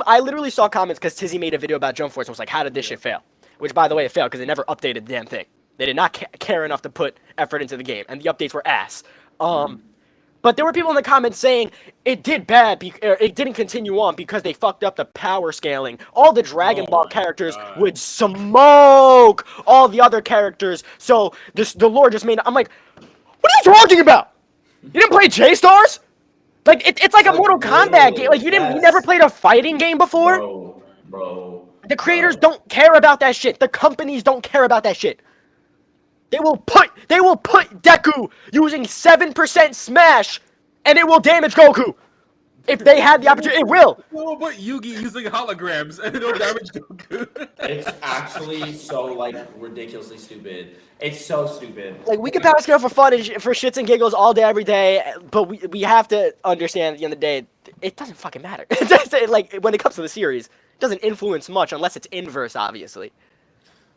I literally saw comments because Tizzy made a video about Jump Force and was like, "How did this shit fail?" Which, by the way, it failed because they never updated the damn thing. They did not care enough to put effort into the game, and the updates were ass. But there were people in the comments saying it did bad, it didn't continue on because they fucked up the power scaling. All the Dragon Ball characters would smoke all the other characters. So the lore just made. I'm like, what are you talking about? You didn't play J-Stars? Like it's like a Mortal Kombat game. Like you never played a fighting game before? Bro. The creators don't care about that shit. The companies don't care about that shit. They will put Deku using 7% smash, and it will damage Goku. If they had the opportunity, it will. We'll put Yugi using holograms, and it'll damage Goku. It's actually so like ridiculously stupid. It's so stupid. Like we can power scale for fun and for shits and giggles all day, every day, but we have to understand at the end of the day, it doesn't fucking matter. It doesn't, like when it comes to the series, it doesn't influence much unless it's inverse, obviously.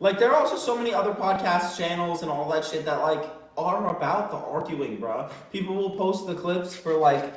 Like there are also so many other podcast channels and all that shit that like are about the arguing, bro. People will post the clips for like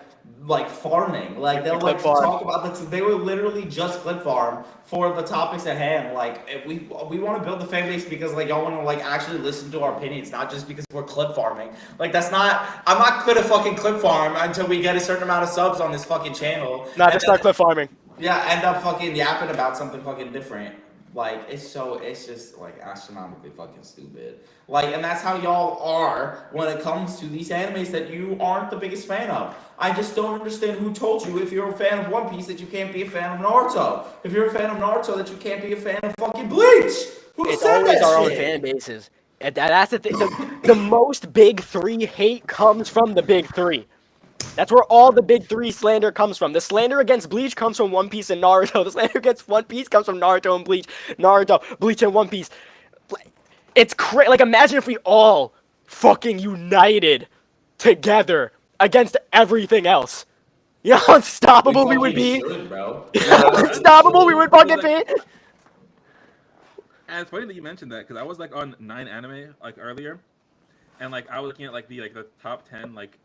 farming. Like they'll like talk about the. They will literally just clip farm for the topics at hand. Like we want to build the fan base because like y'all want to like actually listen to our opinions, not just because we're clip farming. Like that's not. I'm not gonna fucking clip farm until we get a certain amount of subs on this fucking channel. Nah, just start clip farming. Yeah, end up fucking yapping about something fucking different. Like, it's just, like, astronomically fucking stupid. Like, and that's how y'all are when it comes to these animes that you aren't the biggest fan of. I just don't understand who told you if you're a fan of One Piece that you can't be a fan of Naruto. If you're a fan of Naruto that you can't be a fan of fucking Bleach. It's always our own fan bases. And that's the thing. The most big three hate comes from the big three. That's where all the big three slander comes from. The slander against Bleach comes from One Piece and Naruto. The slander against One Piece comes from Naruto and Bleach. Naruto, Bleach, and One Piece. It's crazy. Like, imagine if we all fucking united together against everything else. You know how unstoppable we would be? Unstoppable we would fucking be? And it's funny that you mentioned that, because I was, like, on 9 Anime, like, earlier. And, like, I was looking at, like, the top 10, like,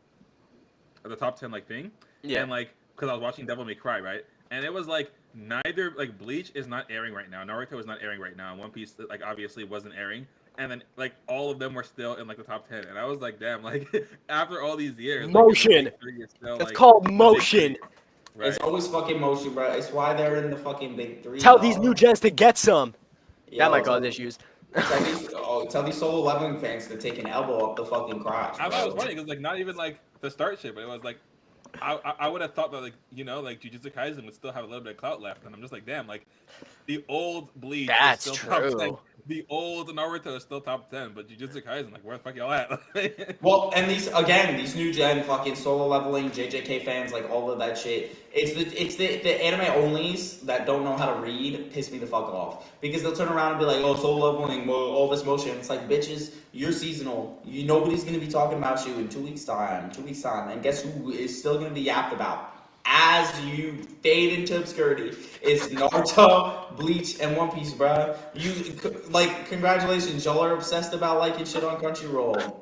the top 10 like thing, and like because I was watching Devil May Cry, right, and it was like neither like Bleach is not airing right now, Naruto is not airing right now, and One Piece like obviously wasn't airing, and then like all of them were still in like the top 10, and I was like, damn, like after all these years, motion. Like, still, it's called motion. Right. It's always fucking motion, bro. It's why they're in the fucking big three. Tell these new gens to get some. That might cause issues. Tell these solo leveling fans to take an elbow up the fucking crotch. I thought it was funny because like not even like the start shit, but it was like I would have thought that like like Jujutsu Kaisen would still have a little bit of clout left, and I'm just like, damn, like the old Bleach is still top 10. The old Naruto is still top 10, but Jujutsu Kaisen, like where the fuck y'all at? Well, and these new gen fucking solo leveling JJK fans, like all of that shit. It's the anime onlys that don't know how to read piss me the fuck off, because they'll turn around and be like, oh, solo leveling, all this motion. It's like, bitches, you're seasonal. Nobody's gonna be talking about you in 2 weeks time, and guess who is still gonna be yapped about as you fade into obscurity? It's Naruto, Bleach, and One Piece, bro. You like, congratulations, y'all are obsessed about liking shit on Crunchyroll.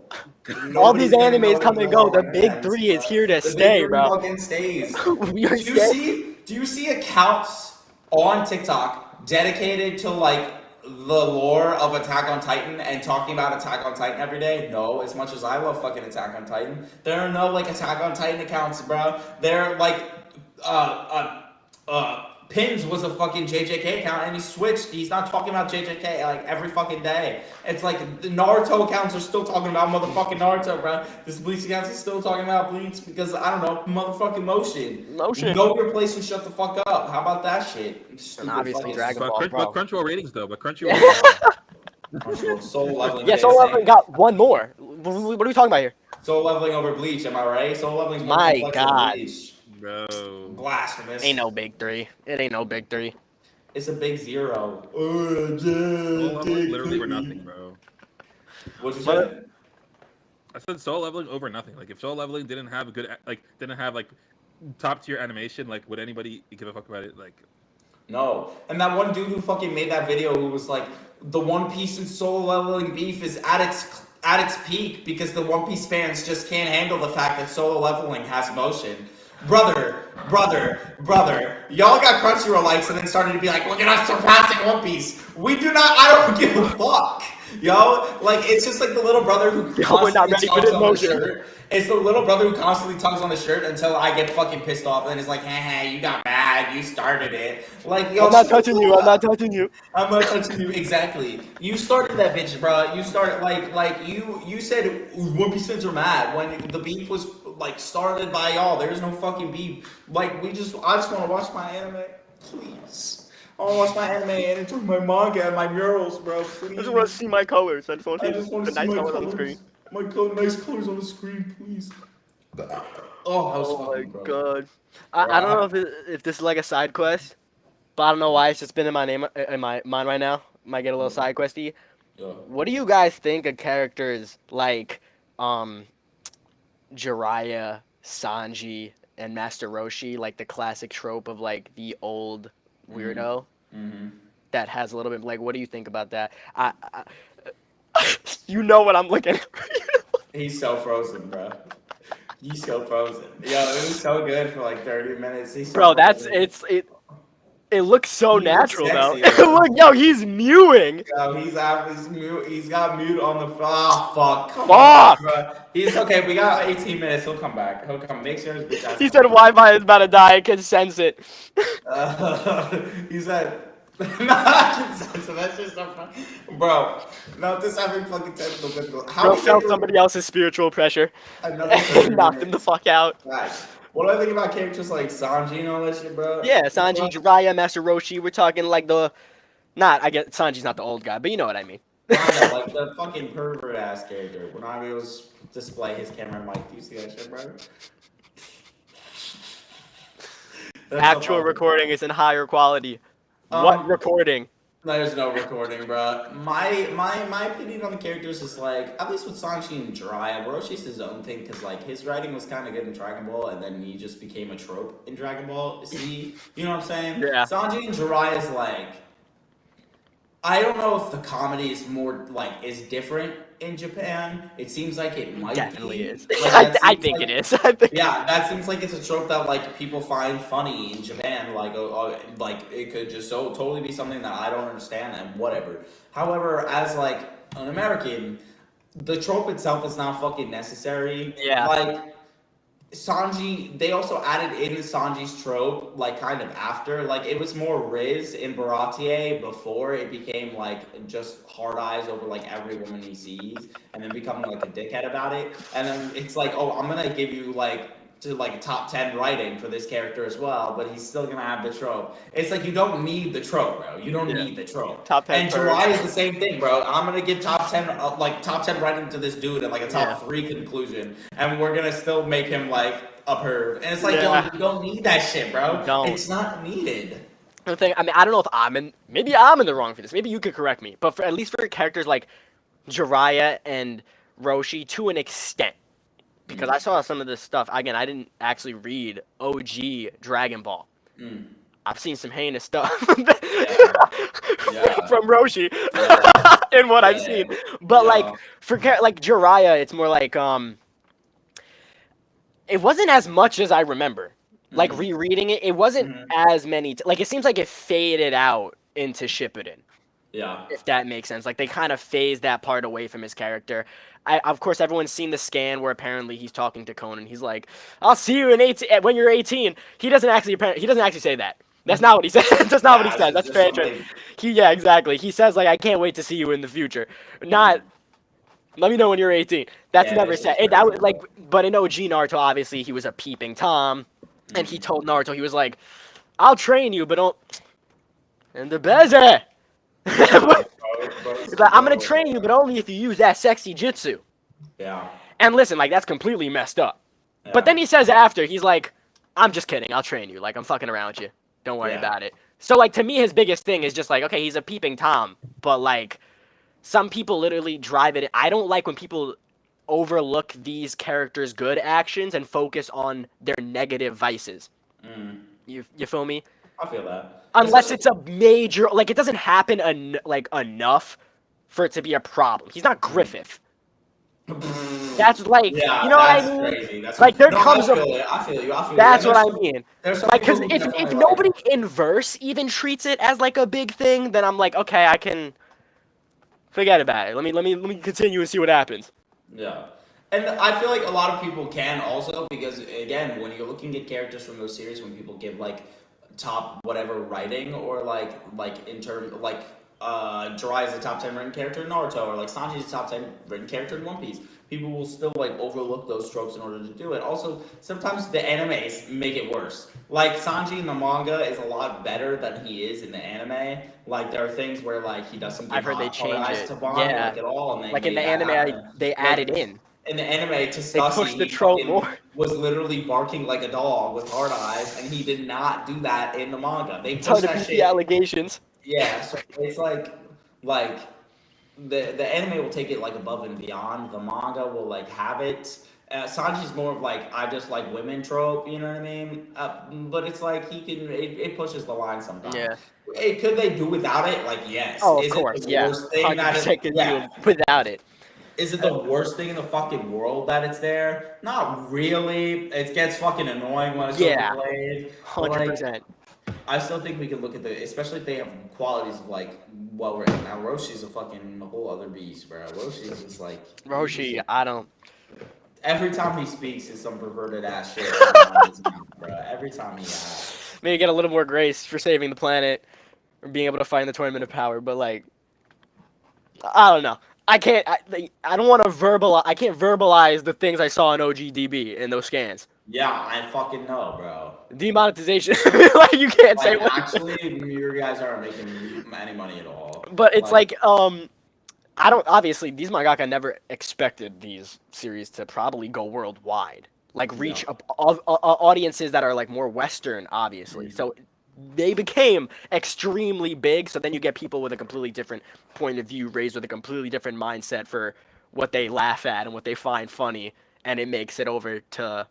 All these animes come and go. The big three is here to stay, bro. Fucking stays. Do you see accounts on TikTok dedicated to like the lore of Attack on Titan and talking about Attack on Titan every day? No, as much as I love fucking Attack on Titan, there are no like Attack on Titan accounts, bro. They're like, Pins was a fucking JJK account and he switched. He's not talking about JJK like every fucking day. It's like the Naruto accounts are still talking about motherfucking Naruto, bro. This Bleach accounts are still talking about Bleach because I don't know, motherfucking motion. Know your place and shut the fuck up. How about that shit? And obviously Dragon Ball. But Crunchyroll ratings though. But Crunchyroll. Soul leveling. Yeah, Soul Leveling got one more. What are we talking about here? Soul leveling over Bleach, am I right? Soul leveling's more My complex than God. Bleach. Bro. Blasphemous. Ain't no big three. It ain't no big three. It's a big zero. Soul leveling literally over nothing, bro. What'd you say? I said soul leveling over nothing. Like if soul leveling didn't have top tier animation, like would anybody give a fuck about it? Like No. And that one dude who fucking made that video who was like, the One Piece and Soul leveling beef is at its peak because the One Piece fans just can't handle the fact that solo leveling has motion. Brother, y'all got Crunchyroll likes and then started to be like, look at us surpassing One Piece. We do not, I don't give a fuck. Yo, like, it's just like the little brother who We're not ready for this motion. It's the little brother who constantly tugs on the shirt until I get fucking pissed off and is like, hey, you got mad, you started it. Like, yo, I'm not touching you. I'm not touching you. I'm not touching you. Exactly. You started that bitch, bro. You started you said One Piece fans are mad when the beef was like started by y'all. There's no fucking beef. Like I just want to watch my anime, please. I want to watch my anime and enjoy my manga and my murals, bro. Please. I just want to see my colors. I just want to see the see nice my colors colors on the screen. Nice colors on the screen, please. Oh, I was Oh my fucking, bro. god. I don't know if this is like a side quest, but I don't know why it's just been in my mind right now. Might get a little side questy. Yeah. What do you guys think of characters like Jiraiya, Sanji, and Master Roshi, like the classic trope of like the old weirdo that has a little bit like, what do you think about that? I you know what I'm looking at. He's so frozen, bro. He's so frozen. Yo, it was so good for like 30 minutes. He's so Bro, frozen. It looks so He natural looks though. sexy, bro. Look, yo, he's mewing. Yo, he's got mute on the fuck. Come Fuck. on, bro. He's okay, we got 18 minutes, he'll come back. He'll come make sure his bitch ass He said Wi-Fi is about to die. I can sense it. He said I can sense it. That's just so funny. Bro, no, just having fucking technical difficulty. How Bro we felt think somebody else's spiritual pressure. another Knocked him the fuck out. Facts. What do I think about characters like Sanji and all that shit, bro? Yeah, Sanji, Jiraiya, Master Roshi. We're talking like I guess Sanji's not the old guy, but you know what I mean. Kinda, like the fucking pervert ass character. When I was display his camera mic, do you see that shit, bro? That's Actual so recording is in higher quality. What recording? There's no recording, bro. My opinion on the characters is like, at least with Sanji and Jiraiya, Roshi's his own thing because like his writing was kind of good in Dragon Ball, and then he just became a trope in Dragon Ball. See, you know what I'm saying? Yeah. Sanji and Jiraiya is like, I don't know if the comedy is is different in Japan. It seems like it might Definitely be. is. Like, I think it is. I think. Yeah, that seems like it's a trope that like people find funny in Japan. Like, like it could just totally be something that I don't understand and whatever. However, as like an American, the trope itself is not fucking necessary. Yeah. Like Sanji, they also added in Sanji's trope, like kind of after. Like it was more Riz in Baratier before it became like just hard eyes over like every woman he sees, and then becoming like a dickhead about it. And then it's like, oh, I'm gonna give you like top 10 writing for this character as well, but he's still gonna have the trope. It's like you don't need the trope, bro. You don't need the trope. Top 10 and Jiraiya is the same thing, bro. I'm gonna give top 10 writing to this dude and like a top 3 conclusion, and we're gonna still make him like a perv. And it's like, yo, you don't need that shit, bro. Don't. It's not needed. The thing, I mean, I don't know if maybe I'm in the wrong for this. Maybe you could correct me. But at least for characters like Jiraiya and Roshi, to an extent. Because I saw some of this stuff. Again, I didn't actually read OG Dragon Ball. I've seen some heinous stuff from Roshi in what I've seen. But like for like Jiraiya, it's more like it wasn't as much as I remember. Like rereading it, it wasn't as many. Like it seems like it faded out into Shippuden. Yeah. If that makes sense. Like, they kind of phased that part away from his character. Of course, everyone's seen the scan where apparently he's talking to Conan. He's like, "I'll see you in 18 when you're 18." He doesn't actually say that. That's not what he says. That's not what he Yeah, says. it's That's just fan trade. something. Yeah, exactly. He says like, "I can't wait to see you in the future." Not, "Let me know when you're 18." That's Yeah, never it's said. just That crazy, was like, bro. but in OG Naruto, obviously he was a peeping Tom, and he Mm. told Naruto, he was like, "I'll train you, but don't." And the Beze. Yeah, He's like, "I'm gonna bro, train you, but only if you use that sexy jutsu." yeah, And listen, like, that's completely messed up. But yeah, then he says after, he's like, "I'm just kidding. I'll train you. Like, I'm fucking around with you. Don't worry yeah. about it." So, like, to me, his biggest thing is just like, okay, he's a peeping Tom, but like, some people literally drive it. I don't like when people overlook these characters' good actions and focus on their negative vices. Mm. You feel me? I feel that, Unless especially. it's a major, like, it doesn't happen like enough for it to be a problem. He's not Mm. Griffith. That's like, you Yeah, know what I that's mean? crazy. That's Like, there no, I comes a, feel it. I feel you. I feel you. And that's what I mean. there's some Like, people because who if definitely nobody like. in verse even treats it as like a big thing, then I'm like, okay, I can forget about it. Let me continue and see what happens. Yeah. And I feel like a lot of people can also because again, when you're looking at characters from those series, when people give like top whatever writing or like in terms like Jiraiya's a top 10 written character in Naruto or like Sanji's a top 10 written character in One Piece, people will still like overlook those tropes in order to do it. Also, sometimes the animes make it worse. Like Sanji in the manga is a lot better than he is in the anime. Like there are things where like he doesn't give I've heard they hard change eyes it. to Bond Yeah, like at all, and they like in the made that anime, happen. they Like added in. in the anime, They Tastasi, pushed the he trope fucking more. was literally barking like a dog with hard eyes, and he did not do that in the manga. They Ton pushed of that BP shit. allegations. Yeah, so it's like the anime will take it like above and beyond. The manga will like have it. Sanji's more of like I just like women trope, you know what I mean? But it's like he can it pushes the line sometimes. Yeah. Could they do without it? Like yes. Oh, of Is it course. the Yeah. worst thing that it? 100% can do Yeah. it without it. Is it the worst thing in the fucking world that it's there? Not really. It gets fucking annoying when it's Yeah. overplayed. But like 100%. I still think we could look at especially if they have qualities of like what we're in now. Roshi's a fucking whole other beast, bro. Roshi's just like Roshi, I don't. every time he speaks is some perverted ass shit coming out of his mouth, bro. Every time he acts. Maybe get a little more grace for saving the planet or being able to fight in the Tournament of Power, but like, I don't know. I can't. I don't want to verbalize. I can't verbalize the things I saw in OGDB in those scans. Yeah, I fucking know, bro. Demonetization. Like, you can't say Like what. actually, your guys aren't making any money at all. But it's like, I don't. Obviously, these mangaka never expected these series to probably go worldwide, like reach Yeah. audiences that are like more Western, obviously. So they became extremely big. So then you get people with a completely different point of view, raised with a completely different mindset for what they laugh at and what they find funny, and it makes it over to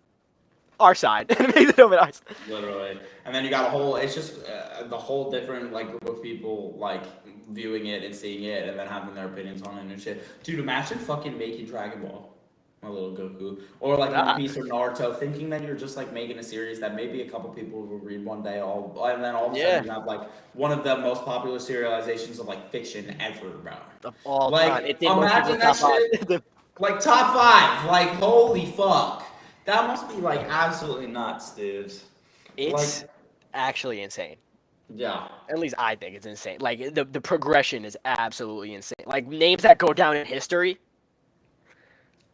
our side. It makes it over to our side. Literally, and then you got a whole. It's just the whole different like group of people like viewing it and seeing it, and then having their opinions on it and shit. Dude, imagine fucking making Dragon Ball, my little Goku, or like One Ah, Piece or Naruto, thinking that you're just like making a series that maybe a couple people will read one day, and then all of a yeah, sudden you have like one of the most popular serializations of like fiction ever, bro. of all Like, time. It did most imagine people's top that five. shit. Like top 5, like holy fuck. That must be like absolutely nuts, dude. It's Like, actually insane. yeah. At least I think it's insane. Like, the progression is absolutely insane. Like, names that go down in history,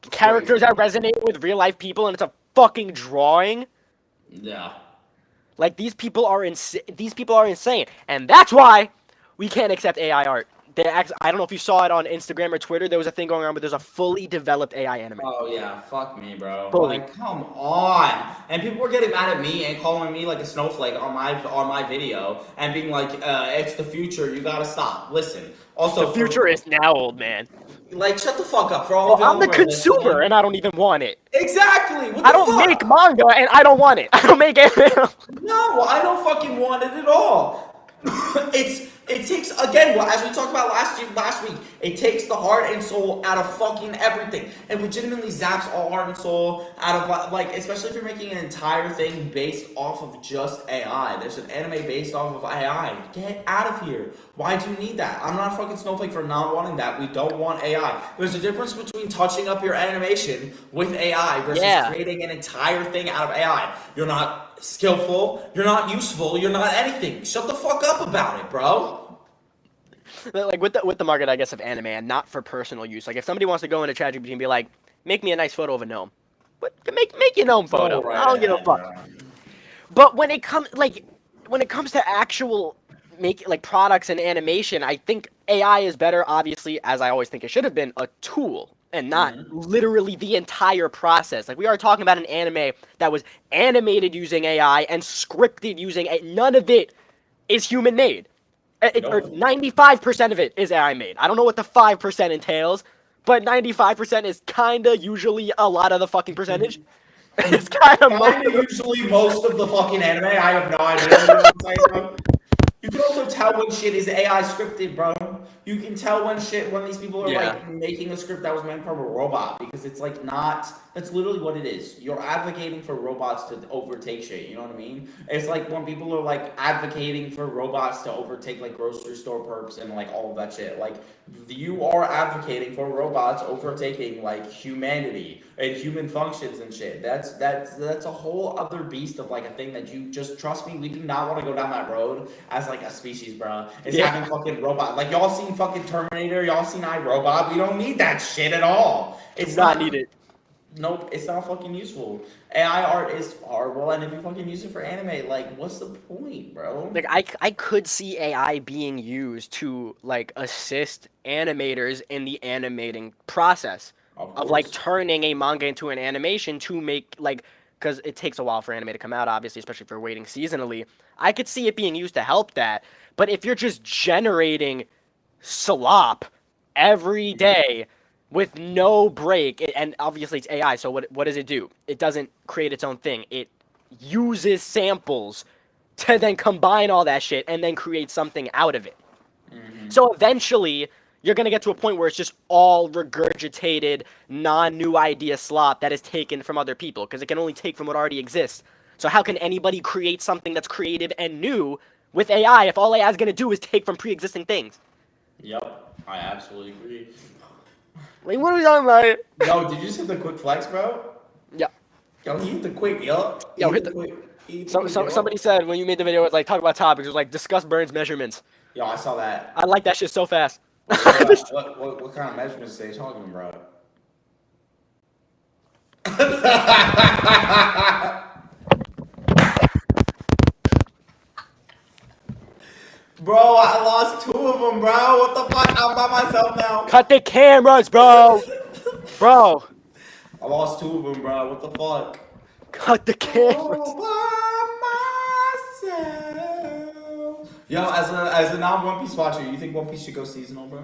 characters that resonate with real life people, and it's a fucking drawing. Yeah. Like, these people are insane, and that's why we can't accept AI art. I don't know if you saw it on Instagram or Twitter. There was a thing going on, but there's a fully developed AI anime. Oh yeah, fuck me, bro. Fully. Like, come on. And people were getting mad at me and calling me like a snowflake on my video and being like, it's the future. You gotta stop. Listen. Also, The future is now, old man. like shut the fuck up for all Well, of y'all I'm the who are consumer, listening. and I don't even want it. Exactly. What the I don't fuck? make manga, and I don't want it. I don't make it. No, I don't fucking want it at all. It takes, again, as we talked about last week, it takes the heart and soul out of fucking everything. It legitimately zaps all heart and soul out of, like, especially if you're making an entire thing based off of just AI. There's an anime based off of AI. Get out of here. Why do you need that? I'm not a fucking snowflake for not wanting that. We don't want AI. There's a difference between touching up your animation with AI versus creating an entire thing out of AI. You're not skillful, you're not useful, you're not anything. Shut the fuck up about it, bro. Like with the market, I guess, of anime, and not for personal use. Like if somebody wants to go into ChatGPT and be like, make me a nice photo of a gnome, but make your gnome photo. I don't give a fuck. But when it comes to actual products and animation, I think AI is better, obviously, as I always think it should have been, a tool and not literally the entire process. Like we are talking about an anime that was animated using AI and scripted using none of it is human made. Or 95% of it is AI made. I don't know what the 5% entails, but 95% is kinda usually a lot of the fucking percentage. It's usually most of the fucking anime. I have no idea what I'm saying, bro. You can also tell when shit is AI scripted, bro. You can tell when these people are like making a script that was meant from a robot, because it's like not. That's literally what it is. You're advocating for robots to overtake shit. You know what I mean? It's like when people are like advocating for robots to overtake like grocery store perps and like all of that shit. Like you are advocating for robots overtaking like humanity and human functions and shit. That's a whole other beast of like a thing that you just trust me. We do not want to go down that road as like a species, bro. It's having fucking robot. Like y'all seen fucking Terminator, y'all seen iRobot. We don't need that shit at all. It's not needed. Nope, it's not fucking useful. AI art is horrible, and if you fucking use it for anime, like, what's the point, bro? Like, I could see AI being used to, like, assist animators in the animating process of like, turning a manga into an animation to make, like, because it takes a while for anime to come out, obviously, especially if you're waiting seasonally. I could see it being used to help that, but if you're just generating slop every day with no break, and obviously it's AI, so what does it do? It doesn't create its own thing. It uses samples to then combine all that shit and then create something out of it. So eventually, you're going to get to a point where it's just all regurgitated, non-new idea slop that is taken from other people, because it can only take from what already exists. So how can anybody create something that's creative and new with AI if all AI is going to do is take from pre-existing things? Yep, I absolutely agree. Like, what are we talking about? Yo, did you see the quick flex, bro? Yeah. Yo, he hit the quick, yo. Hit the quick. Somebody said when you made the video, it's like, talk about topics, it was like, discuss Burns' measurements. Yo, I saw that. I like that shit so fast. What kind of measurements are they talking about? Bro, I lost 2 of them, bro. What the fuck? I'm by myself now. Cut the cameras, bro. Bro. I lost 2 of them, bro. What the fuck? Cut the cameras. Yo, as a non-One Piece watcher, you think One Piece should go seasonal, bro?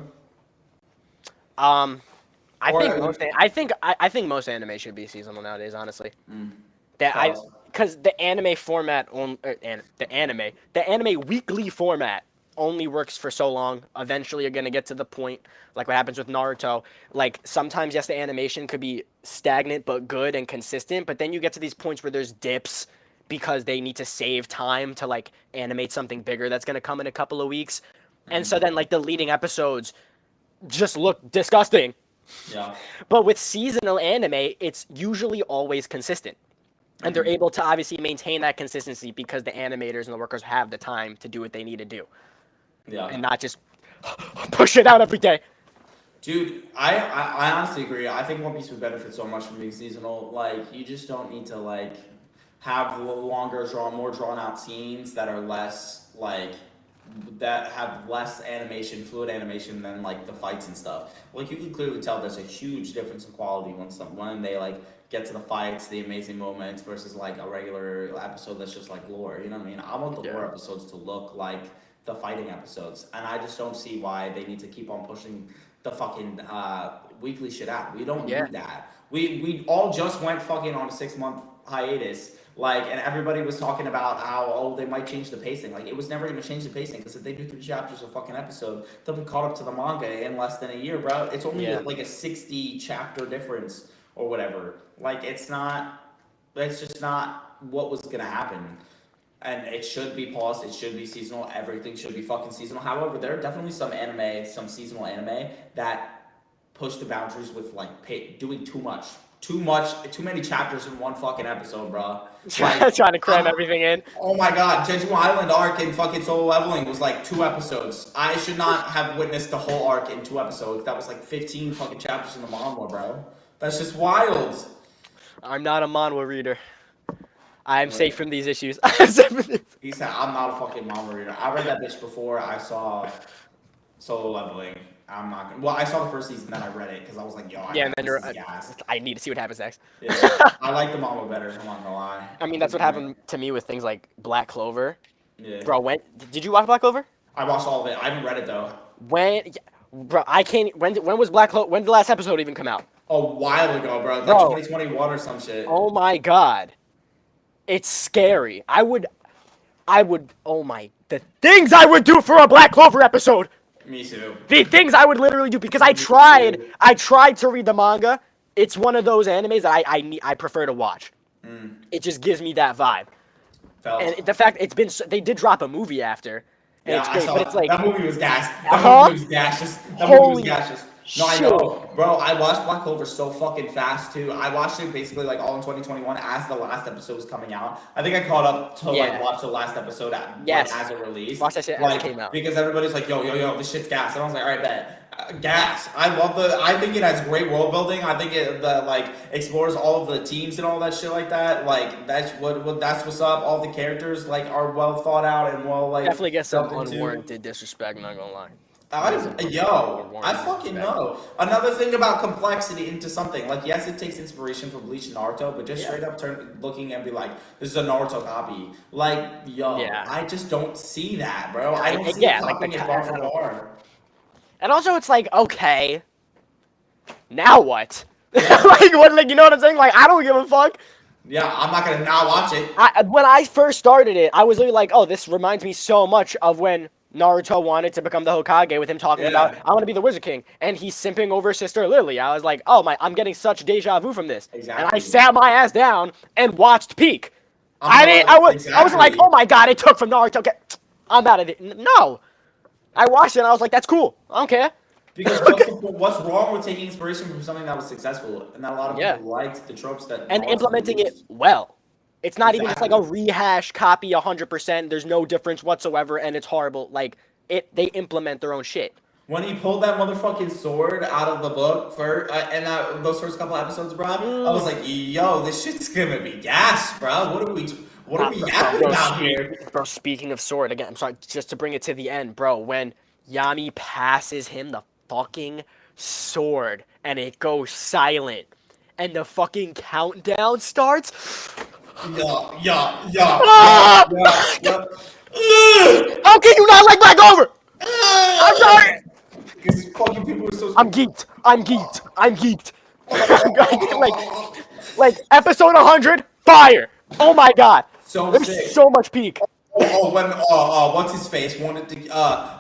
I think most anime should be seasonal nowadays, honestly. Because the anime format the anime weekly format only works for so long. Eventually, you're gonna get to the point like what happens with Naruto. Like sometimes, yes, the animation could be stagnant but good and consistent, but then you get to these points where there's dips because they need to save time to like animate something bigger that's gonna come in a couple of weeks, and so then like the leading episodes just look disgusting. Yeah. But with seasonal anime, it's usually always consistent. And they're able to obviously maintain that consistency because the animators and the workers have the time to do what they need to do. Yeah. And not just push it out every day. Dude, I honestly agree. I think One Piece would benefit so much from being seasonal. Like, you just don't need to, like, have more drawn out scenes that are less, like, that have less animation, fluid animation than, like, the fights and stuff. Like, you can clearly tell there's a huge difference in quality when they, like, get to the fights, the amazing moments, versus, like, a regular episode that's just, like, lore. You know what I mean? I want the lore episodes to look like the fighting episodes, and I just don't see why they need to keep on pushing the fucking weekly shit out. We don't need that. We all just went fucking on a 6-month hiatus. Like, and everybody was talking about how they might change the pacing. Like, it was never gonna change the pacing because if they do 3 chapters a fucking episode, they'll be caught up to the manga in less than a year, bro. It's only like a 60 chapter difference or whatever. Like, it's not. That's just not what was gonna happen. And it should be paused. It should be seasonal. Everything should be fucking seasonal. However, there are definitely some anime, some seasonal anime that push the boundaries with like doing too many chapters in one fucking episode, bro. Like, Trying to cram everything in. Oh my god, Jeju Island arc in fucking Solo Leveling was like 2 episodes. I should not have witnessed the whole arc in 2 episodes. That was like 15 fucking chapters in the manga, bro. That's just wild. I'm not a manhwa reader. I'm safe from these issues. He said, I'm not a fucking manga reader. I read that bitch before I saw Solo Leveling. I'm not gonna. Well, I saw the first season, then I read it because I was like, yo, I need to see what happens next. Yeah, I like the manga better. I'm not gonna lie. I mean, that's what happened to me with things like Black Clover. Yeah. Bro, did you watch Black Clover? I watched all of it. I haven't read it though. Bro, I can't. When was Black Clover? When did the last episode even come out? A while ago, bro. Like 2021 or some shit. Oh my god, it's scary. I would. Oh my, the things I would do for a Black Clover episode. Me too. The things I would literally do because I tried to read the manga. It's one of those animes that I prefer to watch. It just gives me that vibe. And the fact they did drop a movie after. And yeah, it's great, I saw but it's like that movie was gas. That movie was gaseous. That movie was gaseous. No, I know, bro. I watched Black Clover so fucking fast too. I watched it basically like all in 2021 as the last episode was coming out. I think I caught up to like watch the last episode as it released. Watch that shit as it came out. Because everybody's like, yo, this shit's gas, and I was like, all right, bet. Gas. I think it has great world building. I think it like explores all of the teams and all that shit like that. Like that's what's up. All the characters like are well thought out and well like. Definitely get some unwarranted disrespect. Not gonna lie. I fucking know. Another thing about complexity into something, like, yes, it takes inspiration from Bleach and Naruto, but just straight up looking and be like, this is a Naruto copy. Like, I just don't see that, bro. I don't see it like bar for bar. And also, it's like, okay, now what? Like, you know what I'm saying? Like, I don't give a fuck. Yeah, I'm not gonna now watch it. When I first started it, I was literally like, oh, this reminds me so much of when Naruto wanted to become the Hokage with him talking about, I want to be the Wizard King, and he's simping over Sister Lily. I was like, oh I'm getting such deja vu from this. Exactly. And I sat my ass down and watched Peak. I was like, oh my god, it took from Naruto. Okay, I'm out of it. No. I watched it and I was like, that's cool. I don't care. Because what's wrong with taking inspiration from something that was successful and that a lot of people liked the tropes that and implementing it well. It's not even just like a rehash copy 100%. There's no difference whatsoever, and it's horrible. Like they implement their own shit. When he pulled that motherfucking sword out of the book and those first couple episodes, bro, I was like, yo, this shit's gonna be gas, bro. What are we yapping about here? Bro, speaking of sword, again, I'm sorry, just to bring it to the end, bro. When Yami passes him the fucking sword and it goes silent, and the fucking countdown starts. Yeah. How can you not like Black Clover? I'm sorry. Because fucking people are so. I'm geeked. like episode 100, fire. Oh my god. So there's sick. So much peak. When what's his face wanted to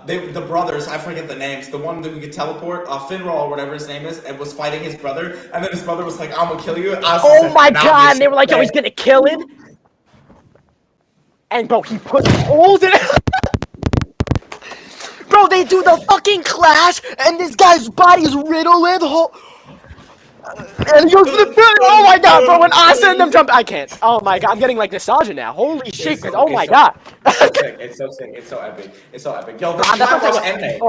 the brothers, I forget the names, the one who could teleport, Finral or whatever his name is, and was fighting his brother, and then his brother was like, I'm gonna kill you. Oh my god, and they were like, yo, he's gonna kill him. And bro, he put holes in it. Bro, they do the fucking clash, and this guy's body is riddled with holes. And he goes to the pit. Oh my god, bro, when I send them jump, I can't. Oh my god, I'm getting like nostalgia now. Holy shit, oh my god. It's so sick, it's so epic. Yo, this is why I watch anime.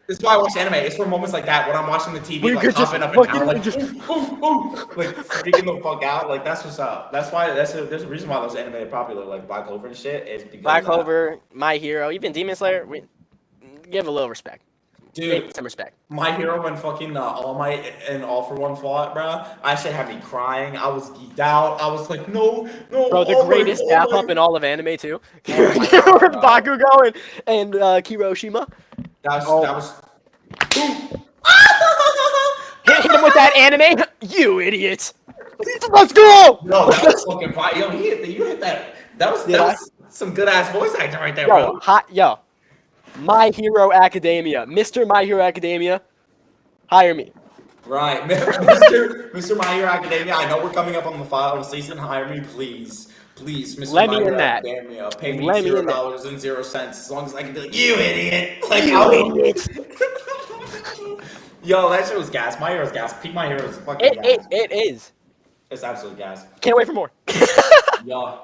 This is why I watch anime. It's for moments like that when I'm watching the TV, like hopping up and down, like like freaking the fuck out. Like that's what's up. That's why there's a reason why those anime are popular, like Black Clover and shit. Is because Black Clover, My Hero, even Demon Slayer. Give a little respect. Dude, some respect. My Hero when fucking All Might and All for One fought, bro. I should have me crying. I was geeked out. I was like, no. Bro, the greatest dap up in all of anime too. With Bakugo and Kiroshima. That was. Hit him with that anime, you idiot. Let's go. No, that was fucking fire. Yo, you hit that. That was some good ass voice acting right there, bro. Yo, My Hero Academia, Mr. My Hero Academia, hire me. Right, Mr. My Hero Academia. I know we're coming up on the final season. Hire me, please. Please, Mr. Let My me Hero in that. Academia. Pay me Let me in that. $0.00 as long as I can be like, you idiot. Like, You idiot. Yo, that shit was gas. My Hero's gas. Peak My Hero's fucking gas. It is. It's absolute gas. Can't wait for more. Yo.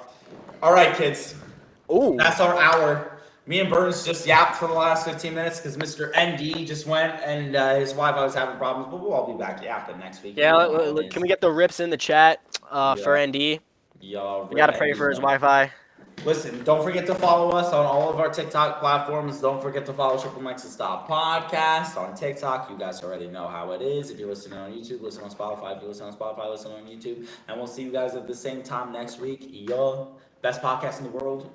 All right, kids. Ooh. That's our hour. Me and Burns just yapped for the last 15 minutes because Mr. ND just went and his Wi-Fi was having problems, but we'll all be back yapping next week. Yeah, can we get the rips in the chat for ND? Yo, We gotta pray for his Wi-Fi. Listen, don't forget to follow us on all of our TikTok platforms. Don't forget to follow Triple Nexus Podcast on TikTok. You guys already know how it is. If you're listening on YouTube, listen on Spotify. If you listen on Spotify, listen on YouTube. And we'll see you guys at the same time next week. Yo, best podcast in the world.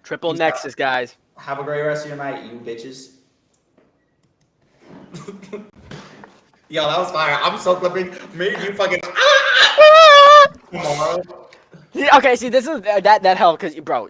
Triple Peace Nexus, out. guys. Have a great rest of your night, you bitches. Yo, that was fire. I'm so clipping. Me and you fucking. Tomorrow. Yeah, okay, see, this is that helped because, bro,